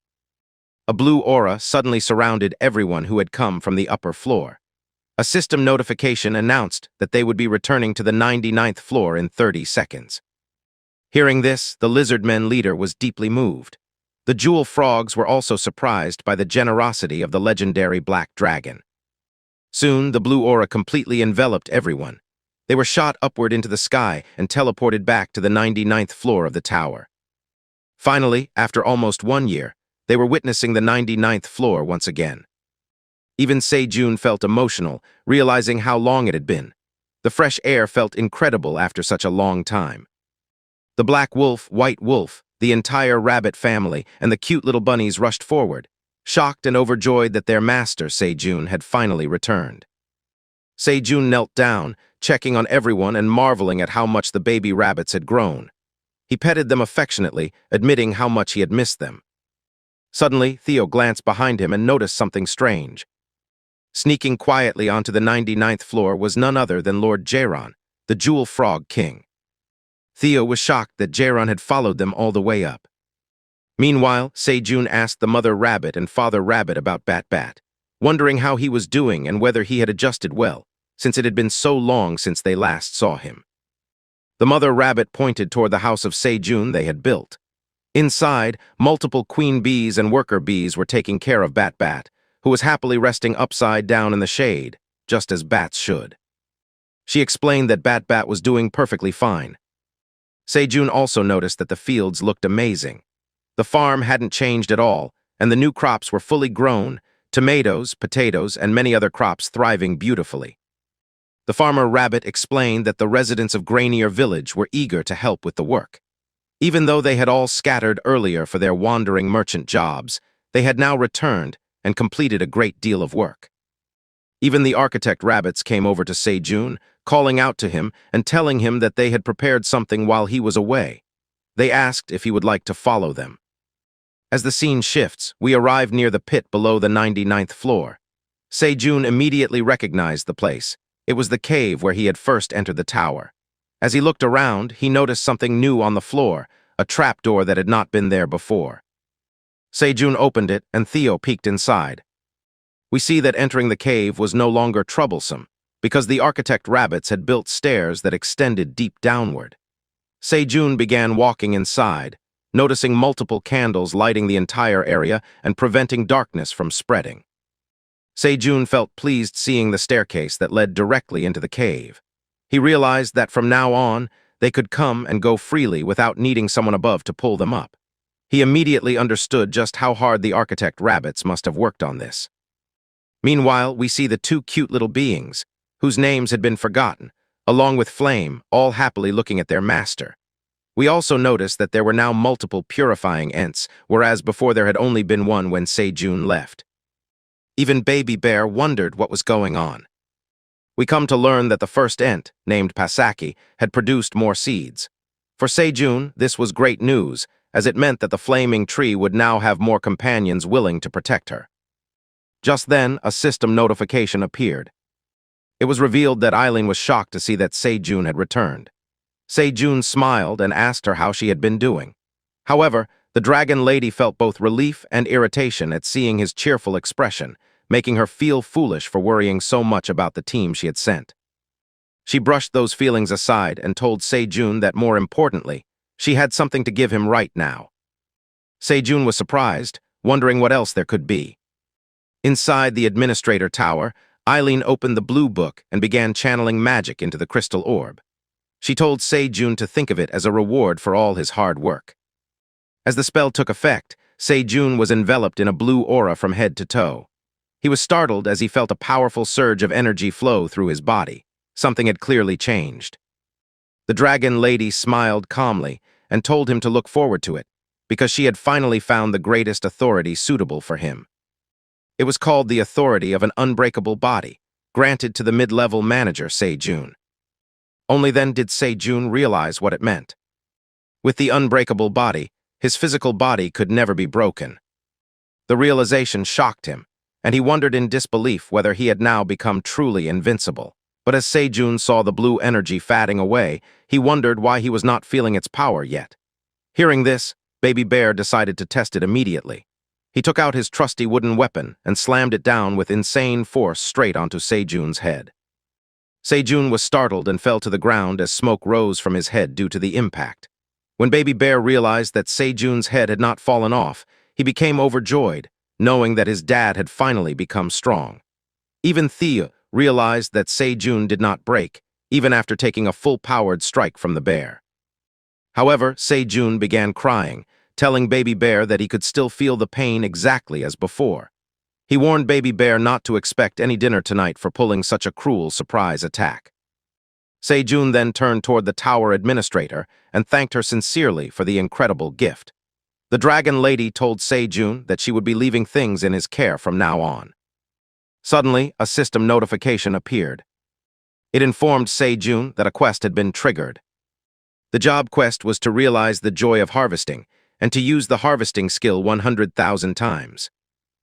A blue aura suddenly surrounded everyone who had come from the upper floor. A system notification announced that they would be returning to the 99th floor in 30 seconds. Hearing this, the lizard men leader was deeply moved. The jewel frogs were also surprised by the generosity of the legendary black dragon. Soon, the blue aura completely enveloped everyone. They were shot upward into the sky and teleported back to the 99th floor of the tower. Finally, after almost 1 year, they were witnessing the 99th floor once again. Even Sejun felt emotional, realizing how long it had been. The fresh air felt incredible after such a long time. The black wolf, white wolf, the entire rabbit family, and the cute little bunnies rushed forward, shocked and overjoyed that their master, Sejun, had finally returned. Sejun knelt down, checking on everyone and marveling at how much the baby rabbits had grown. He petted them affectionately, admitting how much he had missed them. Suddenly, Theo glanced behind him and noticed something strange. Sneaking quietly onto the 99th floor was none other than Lord Jaron, the Jewel Frog King. Theo was shocked that Jaron had followed them all the way up. Meanwhile, Sejun asked the mother rabbit and father rabbit about Bat, wondering how he was doing and whether he had adjusted well, since it had been so long since they last saw him. The mother rabbit pointed toward the house of Sejun they had built. Inside, multiple queen bees and worker bees were taking care of Bat, who was happily resting upside down in the shade, just as bats should. She explained that Bat was doing perfectly fine. Sejun also noticed that the fields looked amazing. The farm hadn't changed at all, and the new crops were fully grown, tomatoes, potatoes, and many other crops thriving beautifully. The farmer rabbit explained that the residents of Grainier Village were eager to help with the work. Even though they had all scattered earlier for their wandering merchant jobs, they had now returned and completed a great deal of work. Even the architect rabbits came over to Sejun, calling out to him and telling him that they had prepared something while he was away. They asked if he would like to follow them. As the scene shifts, we arrive near the pit below the 99th floor. Sejun immediately recognized the place. It was the cave where he had first entered the tower. As he looked around, he noticed something new on the floor, a trapdoor that had not been there before. Sejun opened it, and Theo peeked inside. We see that entering the cave was no longer troublesome, because the architect rabbits had built stairs that extended deep downward. Sejun began walking inside, noticing multiple candles lighting the entire area and preventing darkness from spreading. Sejun felt pleased seeing the staircase that led directly into the cave. He realized that from now on, they could come and go freely without needing someone above to pull them up. He immediately understood just how hard the architect rabbits must have worked on this. Meanwhile, we see the two cute little beings, whose names had been forgotten, along with Flame, all happily looking at their master. We also noticed that there were now multiple purifying Ents, whereas before there had only been one when Sejun left. Even Baby Bear wondered what was going on. We come to learn that the first Ent, named Pasaki, had produced more seeds. For Sejun, this was great news, as it meant that the flaming tree would now have more companions willing to protect her. Just then, a system notification appeared. It was revealed that Eileen was shocked to see that Sejun had returned. Sejun smiled and asked her how she had been doing. However, the dragon lady felt both relief and irritation at seeing his cheerful expression, making her feel foolish for worrying so much about the team she had sent. She brushed those feelings aside and told Sejun that more importantly, she had something to give him right now. Sejun was surprised, wondering what else there could be. Inside the administrator tower, Eileen opened the blue book and began channeling magic into the crystal orb. She told Sejun to think of it as a reward for all his hard work. As the spell took effect, Sejun was enveloped in a blue aura from head to toe. He was startled as he felt a powerful surge of energy flow through his body. Something had clearly changed. The dragon lady smiled calmly and told him to look forward to it, because she had finally found the greatest authority suitable for him. It was called the authority of an unbreakable body, granted to the mid-level manager Sejun. Only then did Sejun realize what it meant. With the unbreakable body, his physical body could never be broken. The realization shocked him, and he wondered in disbelief whether he had now become truly invincible. But as Sejun saw the blue energy fading away, he wondered why he was not feeling its power yet. Hearing this, Baby Bear decided to test it immediately. He took out his trusty wooden weapon and slammed it down with insane force straight onto Sejun's head. Sejun was startled and fell to the ground as smoke rose from his head due to the impact. When Baby Bear realized that Se-jun's head had not fallen off, he became overjoyed, knowing that his dad had finally become strong. Even Theo realized that Se-jun did not break, even after taking a full-powered strike from the bear. However, Se-jun began crying, telling Baby Bear that he could still feel the pain exactly as before. He warned Baby Bear not to expect any dinner tonight for pulling such a cruel surprise attack. Se-jun then turned toward the tower administrator and thanked her sincerely for the incredible gift. The dragon lady told Se-jun that she would be leaving things in his care from now on. Suddenly, a system notification appeared. It informed Se-jun that a quest had been triggered. The job quest was to realize the joy of harvesting and to use the harvesting skill 100,000 times.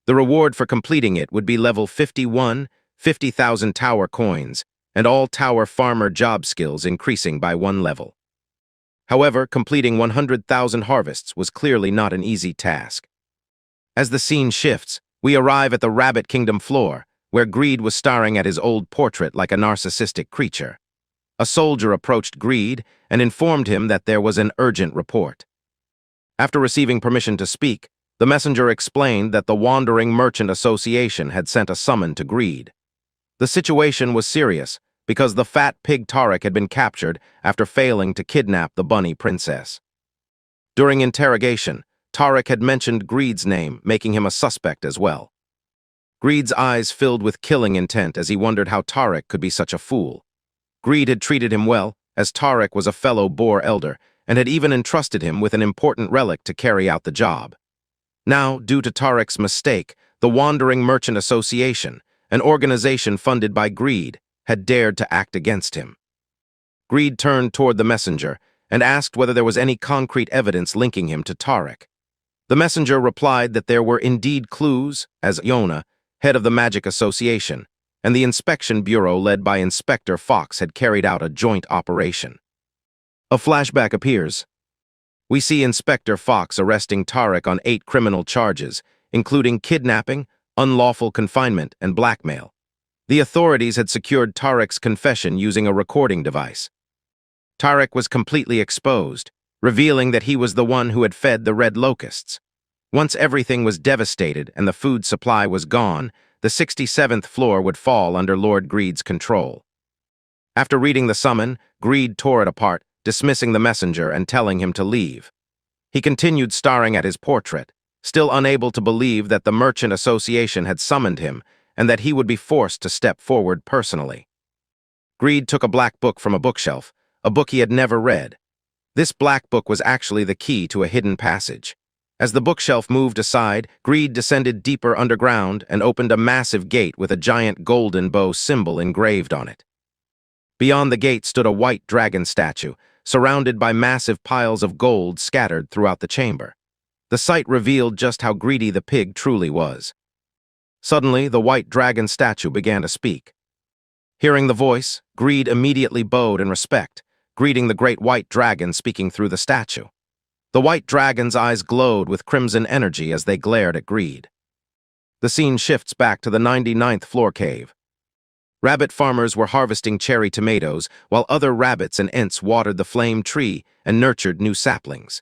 The reward for completing it would be level 51, 50,000 tower coins, and all tower farmer job skills increasing by 1 level. However, completing 100,000 harvests was clearly not an easy task. As the scene shifts, we arrive at the Rabbit Kingdom floor, where Greed was staring at his old portrait like a narcissistic creature. A soldier approached Greed and informed him that there was an urgent report. After receiving permission to speak, the messenger explained that the Wandering Merchant Association had sent a summon to Greed. The situation was serious because the fat pig Tarek had been captured after failing to kidnap the bunny princess. During interrogation, Tarek had mentioned Greed's name, making him a suspect as well. Greed's eyes filled with killing intent as he wondered how Tarek could be such a fool. Greed had treated him well, as Tarek was a fellow Boar elder, and had even entrusted him with an important relic to carry out the job. Now, due to Tarek's mistake, the Wandering Merchant Association, an organization funded by Greed, had dared to act against him. Greed turned toward the messenger and asked whether there was any concrete evidence linking him to Tarek. The messenger replied that there were indeed clues, as Yona, head of the Magic Association, and the Inspection Bureau led by Inspector Fox had carried out a joint operation. A flashback appears. We see Inspector Fox arresting Tarek on 8 criminal charges, including kidnapping, unlawful confinement, and blackmail. The authorities had secured Tarek's confession using a recording device. Tarek was completely exposed, revealing that he was the one who had fed the red locusts. Once everything was devastated and the food supply was gone, the 67th floor would fall under Lord Greed's control. After reading the summon, Greed tore it apart, dismissing the messenger and telling him to leave. He continued staring at his portrait, still unable to believe that the Merchant Association had summoned him and that he would be forced to step forward personally. Greed took a black book from a bookshelf, a book he had never read. This black book was actually the key to a hidden passage. As the bookshelf moved aside, Greed descended deeper underground and opened a massive gate with a giant golden bow symbol engraved on it. Beyond the gate stood a white dragon statue, surrounded by massive piles of gold scattered throughout the chamber. The sight revealed just how greedy the pig truly was. Suddenly, the white dragon statue began to speak. Hearing the voice, Greed immediately bowed in respect, greeting the great white dragon speaking through the statue. The white dragon's eyes glowed with crimson energy as they glared at Greed. The scene shifts back to the 99th floor cave. Rabbit farmers were harvesting cherry tomatoes, while other rabbits and ents watered the flame tree and nurtured new saplings.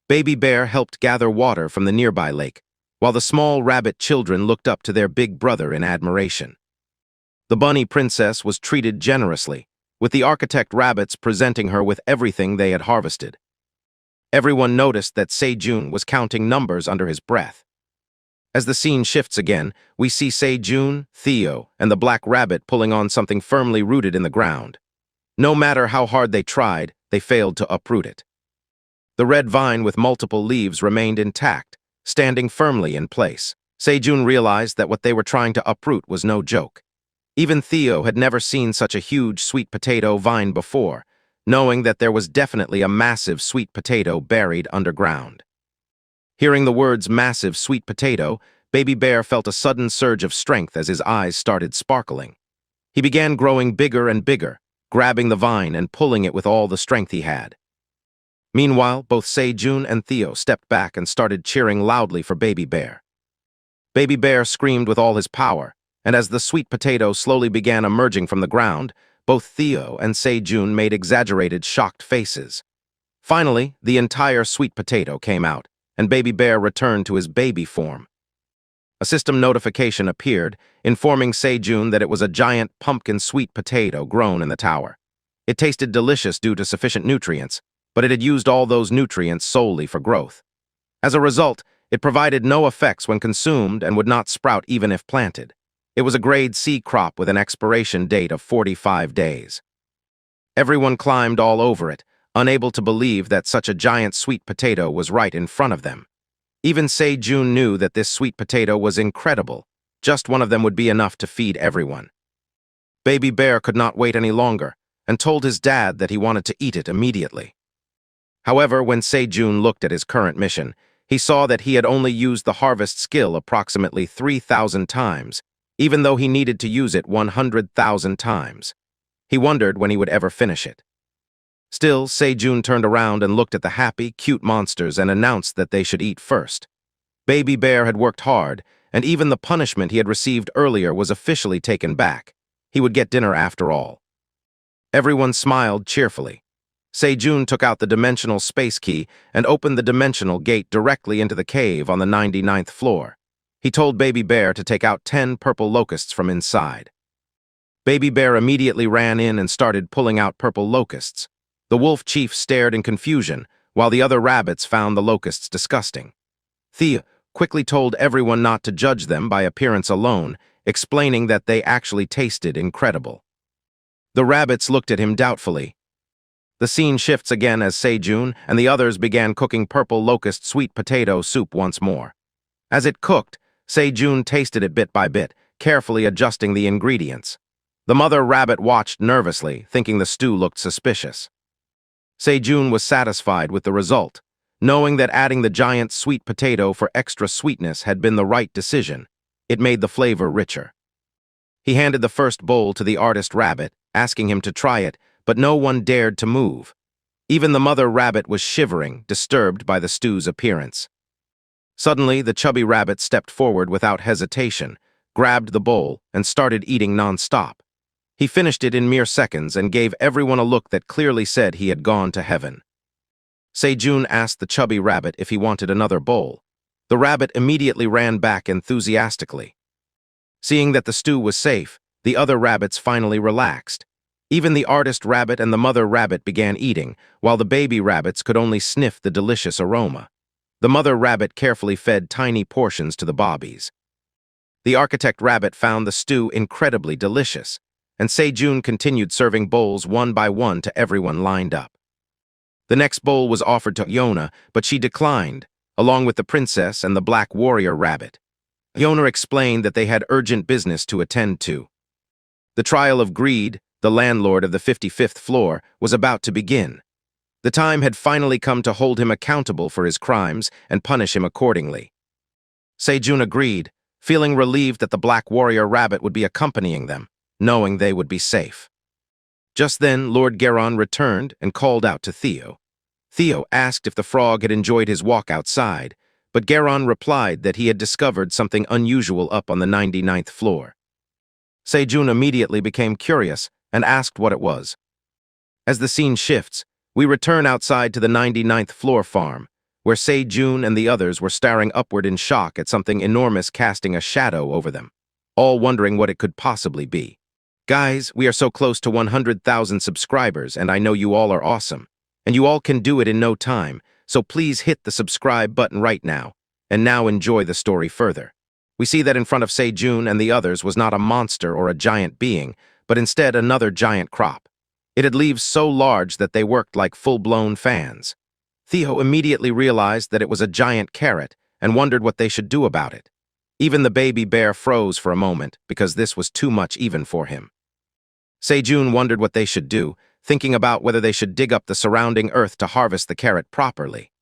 Baby Bear helped gather water from the nearby lake, while the small rabbit children looked up to their big brother in admiration. The bunny princess was treated generously, with the architect rabbits presenting her with everything they had harvested. Everyone noticed that Se-jun was counting numbers under his breath. As the scene shifts again, we see Se-jun, Theo, and the black rabbit pulling on something firmly rooted in the ground. No matter how hard they tried, they failed to uproot it. The red vine with multiple leaves remained intact, standing firmly in place. Se-jun realized that what they were trying to uproot was no joke. Even Theo had never seen such a huge sweet potato vine before, knowing that there was definitely a massive sweet potato buried underground. Hearing the words massive sweet potato, Baby Bear felt a sudden surge of strength as his eyes started sparkling. He began growing bigger and bigger, grabbing the vine and pulling it with all the strength he had. Meanwhile, both Se-jun and Theo stepped back and started cheering loudly for Baby Bear. Baby Bear screamed with all his power, and as the sweet potato slowly began emerging from the ground, both Theo and Se-jun made exaggerated, shocked faces. Finally, the entire sweet potato came out, and Baby Bear returned to his baby form. A system notification appeared, informing Sejun that it was a giant pumpkin sweet potato grown in the tower. It tasted delicious due to sufficient nutrients, but it had used all those nutrients solely for growth. As a result, it provided no effects when consumed and would not sprout even if planted. It was a grade C crop with an expiration date of 45 days. Everyone climbed all over it, unable to believe that such a giant sweet potato was right in front of them. Even Sejun knew that this sweet potato was incredible. Just one of them would be enough to feed everyone. Baby Bear could not wait any longer and told his dad that he wanted to eat it immediately. However, when Sejun looked at his current mission, he saw that he had only used the harvest skill approximately 3,000 times, even though he needed to use it 100,000 times. He wondered when he would ever finish it. Still, Sejun turned around and looked at the happy, cute monsters and announced that they should eat first. Baby Bear had worked hard, and even the punishment he had received earlier was officially taken back. He would get dinner after all. Everyone smiled cheerfully. Sejun took out the dimensional space key and opened the dimensional gate directly into the cave on the 99th floor. He told Baby Bear to take out 10 purple locusts from inside. Baby Bear immediately ran in and started pulling out purple locusts. The wolf chief stared in confusion, while the other rabbits found the locusts disgusting. Thea quickly told everyone not to judge them by appearance alone, explaining that they actually tasted incredible. The rabbits looked at him doubtfully. The scene shifts again as Sejun and the others began cooking purple locust sweet potato soup once more. As it cooked, Sejun tasted it bit by bit, carefully adjusting the ingredients. The mother rabbit watched nervously, thinking the stew looked suspicious. Sejun was satisfied with the result, knowing that adding the giant sweet potato for extra sweetness had been the right decision. It made the flavor richer. He handed the first bowl to the artist rabbit, asking him to try it, but no one dared to move. Even the mother rabbit was shivering, disturbed by the stew's appearance. Suddenly, the chubby rabbit stepped forward without hesitation, grabbed the bowl, and started eating non-stop. He finished it in mere seconds and gave everyone a look that clearly said he had gone to heaven. Sejun asked the chubby rabbit if he wanted another bowl. The rabbit immediately ran back enthusiastically. Seeing that the stew was safe, the other rabbits finally relaxed. Even the artist rabbit and the mother rabbit began eating, while the baby rabbits could only sniff the delicious aroma. The mother rabbit carefully fed tiny portions to the bobbies. The architect rabbit found the stew incredibly delicious, and Sejun continued serving bowls one by one to everyone lined up. The next bowl was offered to Yona, but she declined, along with the princess and the black warrior rabbit. Yona explained that they had urgent business to attend to. The trial of Greed, the landlord of the 55th floor, was about to begin. The time had finally come to hold him accountable for his crimes and punish him accordingly. Sejun agreed, feeling relieved that the black warrior rabbit would be accompanying them, knowing they would be safe. Just then, Lord Geron returned and called out to Theo. Theo asked if the frog had enjoyed his walk outside, but Geron replied that he had discovered something unusual up on the 99th floor. Sejun immediately became curious and asked what it was. As the scene shifts, we return outside to the 99th floor farm, where Sejun and the others were staring upward in shock at something enormous casting a shadow over them, all wondering what it could possibly be. Guys, we are so close to 100,000 subscribers, and I know you all are awesome, and you all can do it in no time, so please hit the subscribe button right now, and now enjoy the story further. We see that in front of Sejun and the others was not a monster or a giant being, but instead another giant crop. It had leaves so large that they worked like full-blown fans. Theo immediately realized that it was a giant carrot and wondered what they should do about it. Even the baby bear froze for a moment because this was too much even for him. Sejun wondered what they should do, thinking about whether they should dig up the surrounding earth to harvest the carrot properly.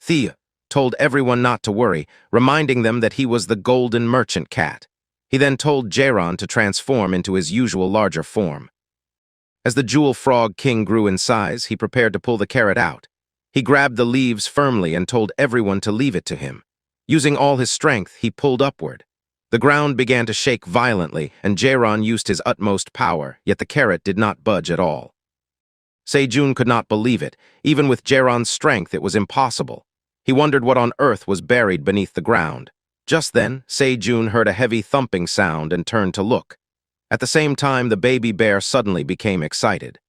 Theo told everyone not to worry, reminding them that he was the golden merchant cat. He then told Geron to transform into his usual larger form. As the jewel frog king grew in size, he prepared to pull the carrot out. He grabbed the leaves firmly and told everyone to leave it to him. Using all his strength, he pulled upward. The ground began to shake violently, and Geron used his utmost power, yet the carrot did not budge at all. Sejun could not believe it. Even with Jaeron's strength, it was impossible. He wondered what on earth was buried beneath the ground. Just then, Sejun heard a heavy thumping sound and turned to look. At the same time, the baby bear suddenly became excited.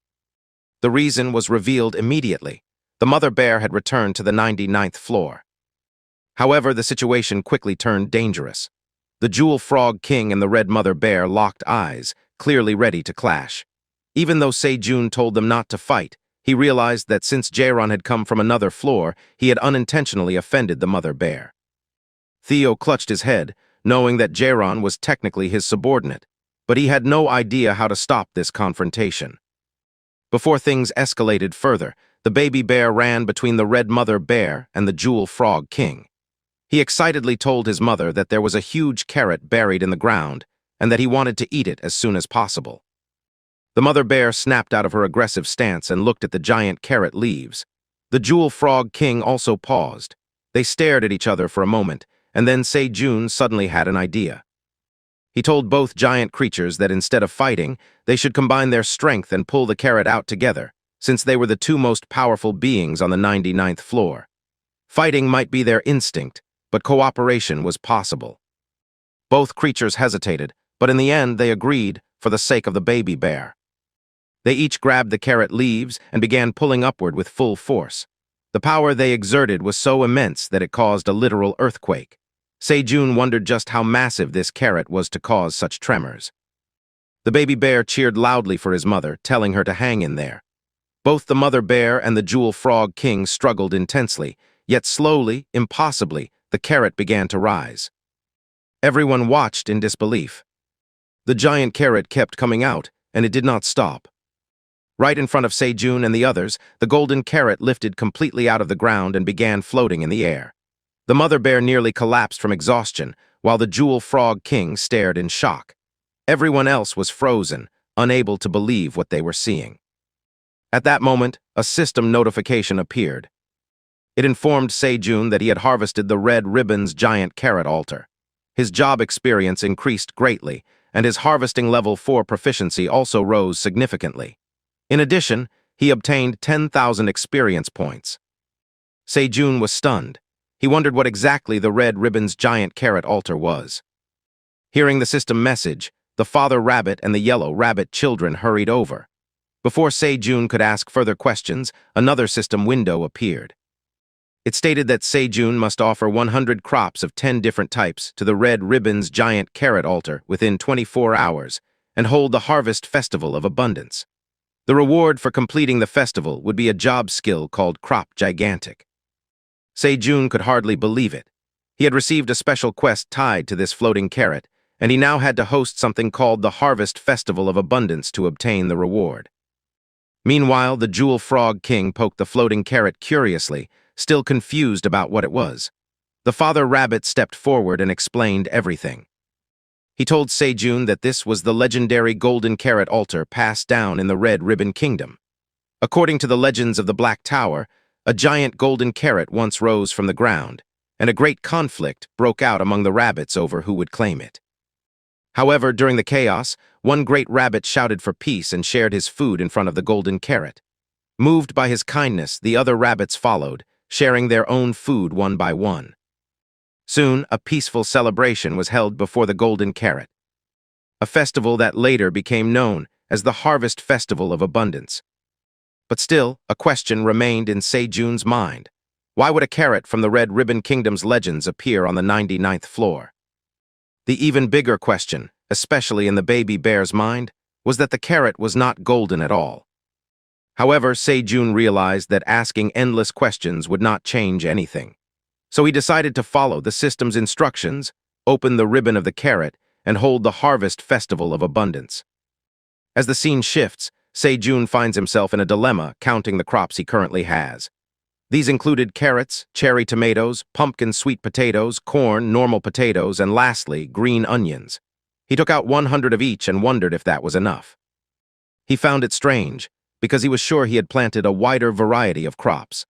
The reason was revealed immediately. The mother bear had returned to the 99th floor. However, the situation quickly turned dangerous. The Jewel Frog King and the Red Mother Bear locked eyes, clearly ready to clash. Even though Sejun told them not to fight, he realized that since Jaeron had come from another floor, he had unintentionally offended the Mother Bear. Theo clutched his head, knowing that Jaeron was technically his subordinate, but he had no idea how to stop this confrontation. Before things escalated further, the baby bear ran between the Red Mother Bear and the Jewel Frog King. He excitedly told his mother that there was a huge carrot buried in the ground and that he wanted to eat it as soon as possible. The mother bear snapped out of her aggressive stance and looked at the giant carrot leaves. The Jewel Frog King also paused. They stared at each other for a moment, and then Sejun suddenly had an idea. He told both giant creatures that instead of fighting, they should combine their strength and pull the carrot out together, since they were the two most powerful beings on the 99th floor. Fighting might be their instinct, but cooperation was possible. Both creatures hesitated, but in the end they agreed for the sake of the baby bear. They each grabbed the carrot leaves and began pulling upward with full force. The power they exerted was so immense that it caused a literal earthquake. Sejun wondered just how massive this carrot was to cause such tremors. The baby bear cheered loudly for his mother, telling her to hang in there. Both the mother bear and the Jewel Frog King struggled intensely, yet slowly, impossibly, the carrot began to rise. Everyone watched in disbelief. The giant carrot kept coming out, and it did not stop. Right in front of Sejun and the others, the golden carrot lifted completely out of the ground and began floating in the air. The mother bear nearly collapsed from exhaustion, while the Jewel Frog King stared in shock. Everyone else was frozen, unable to believe what they were seeing. At that moment, a system notification appeared. It informed Sejun that he had harvested the Red Ribbon's giant carrot altar. His job experience increased greatly, and his harvesting level 4 proficiency also rose significantly. In addition, he obtained 10,000 experience points. Sejun was stunned. He wondered what exactly the Red Ribbon's giant carrot altar was. Hearing the system message, the father rabbit and the yellow rabbit children hurried over. Before Sejun could ask further questions, another system window appeared. It stated that Sejun must offer 100 crops of 10 different types to the Red Ribbon's giant carrot altar within 24 hours and hold the Harvest Festival of Abundance. The reward for completing the festival would be a job skill called Crop Gigantic. Sejun could hardly believe it. He had received a special quest tied to this floating carrot, and he now had to host something called the Harvest Festival of Abundance to obtain the reward. Meanwhile, the Jewel Frog King poked the floating carrot curiously, still confused about what it was. The father rabbit stepped forward and explained everything. He told Sejun that this was the legendary golden carrot altar passed down in the Red Ribbon Kingdom. According to the legends of the Black Tower, a giant golden carrot once rose from the ground, and a great conflict broke out among the rabbits over who would claim it. However, during the chaos, one great rabbit shouted for peace and shared his food in front of the golden carrot. Moved by his kindness, the other rabbits followed, sharing their own food one by one. Soon, a peaceful celebration was held before the golden carrot, a festival that later became known as the Harvest Festival of Abundance. But still, a question remained in Sejun's mind. Why would a carrot from the Red Ribbon Kingdom's legends appear on the 99th floor? The even bigger question, especially in the baby bear's mind, was that the carrot was not golden at all. However, Sejun realized that asking endless questions would not change anything. So he decided to follow the system's instructions, open the ribbon of the carrot, and hold the Harvest Festival of Abundance. As the scene shifts, Sejun finds himself in a dilemma counting the crops he currently has. These included carrots, cherry tomatoes, pumpkin sweet potatoes, corn, normal potatoes, and lastly, green onions. He took out 100 of each and wondered if that was enough. He found it strange, because he was sure he had planted a wider variety of crops.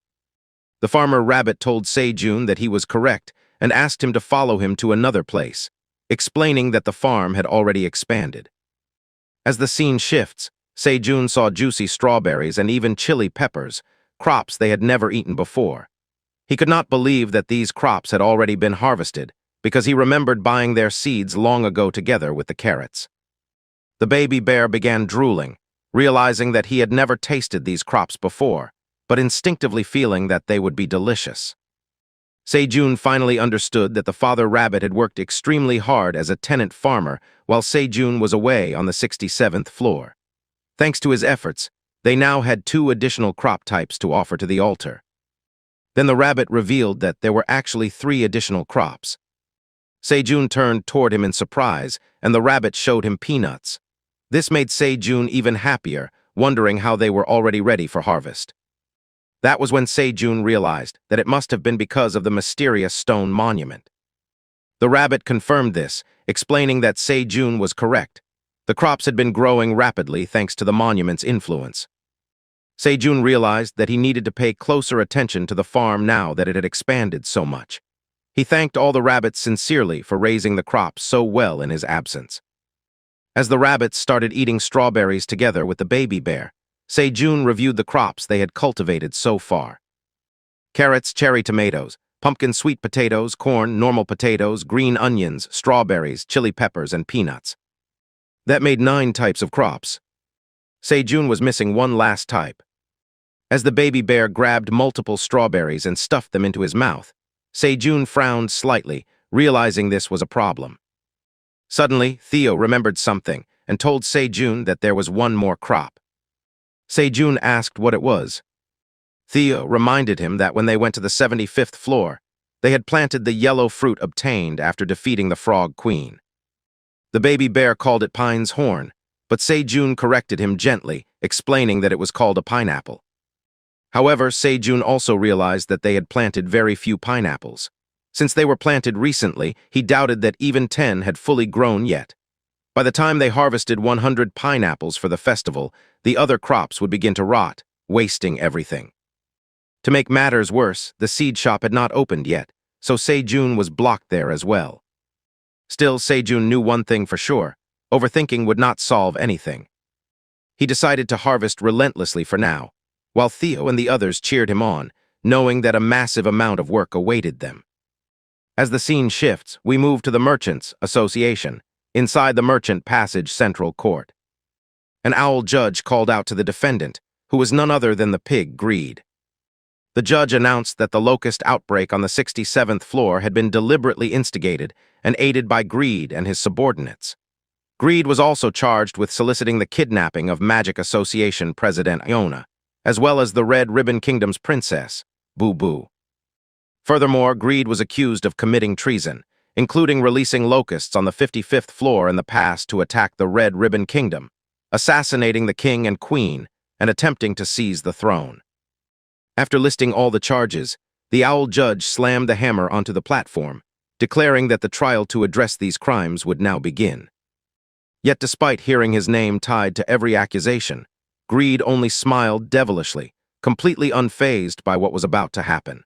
The farmer rabbit told Sejun that he was correct and asked him to follow him to another place, explaining that the farm had already expanded. As the scene shifts, Se-jun saw juicy strawberries and even chili peppers, crops they had never eaten before. He could not believe that these crops had already been harvested, because he remembered buying their seeds long ago together with the carrots. The baby bear began drooling, realizing that he had never tasted these crops before, but instinctively feeling that they would be delicious. Se-jun finally understood that the father rabbit had worked extremely hard as a tenant farmer while Se-jun was away on the 67th floor. Thanks to his efforts, they now had 2 additional crop types to offer to the altar. Then the rabbit revealed that there were actually 3 additional crops. Se-jun turned toward him in surprise, and the rabbit showed him peanuts. This made Se-jun even happier, wondering how they were already ready for harvest. That was when Se-jun realized that it must have been because of the mysterious stone monument. The rabbit confirmed this, explaining that Se-jun was correct. The crops had been growing rapidly thanks to the monument's influence. Se-jun realized that he needed to pay closer attention to the farm now that it had expanded so much. He thanked all the rabbits sincerely for raising the crops so well in his absence. As the rabbits started eating strawberries together with the baby bear, Se-jun reviewed the crops they had cultivated so far. Carrots, cherry tomatoes, pumpkin sweet potatoes, corn, normal potatoes, green onions, strawberries, chili peppers, and peanuts. That made 9 types of crops. Se-jun was missing one last type. As the baby bear grabbed multiple strawberries and stuffed them into his mouth, Se-jun frowned slightly, realizing this was a problem. Suddenly, Theo remembered something and told Se-jun that there was one more crop. Se-jun asked what it was. Theo reminded him that when they went to the 75th floor, they had planted the yellow fruit obtained after defeating the Frog Queen. The baby bear called it Pine's Horn, but Se-jun corrected him gently, explaining that it was called a pineapple. However, Se-jun also realized that they had planted very few pineapples. Since they were planted recently, he doubted that even 10 had fully grown yet. By the time they harvested 100 pineapples for the festival, the other crops would begin to rot, wasting everything. To make matters worse, the seed shop had not opened yet, so Se-jun was blocked there as well. Still, Se-jun knew one thing for sure: overthinking would not solve anything. He decided to harvest relentlessly for now, while Theo and the others cheered him on, knowing that a massive amount of work awaited them. As the scene shifts, we move to the Merchants' Association, inside the Merchant Passage Central Court. An owl judge called out to the defendant, who was none other than the pig Greed. The judge announced that the locust outbreak on the 67th floor had been deliberately instigated and aided by Greed and his subordinates. Greed was also charged with soliciting the kidnapping of Magic Association President Iona, as well as the Red Ribbon Kingdom's princess, Boo Boo. Furthermore, Greed was accused of committing treason, including releasing locusts on the 55th floor in the past to attack the Red Ribbon Kingdom, assassinating the king and queen, and attempting to seize the throne. After listing all the charges, the owl judge slammed the hammer onto the platform, declaring that the trial to address these crimes would now begin. Yet despite hearing his name tied to every accusation, Greed only smiled devilishly, completely unfazed by what was about to happen.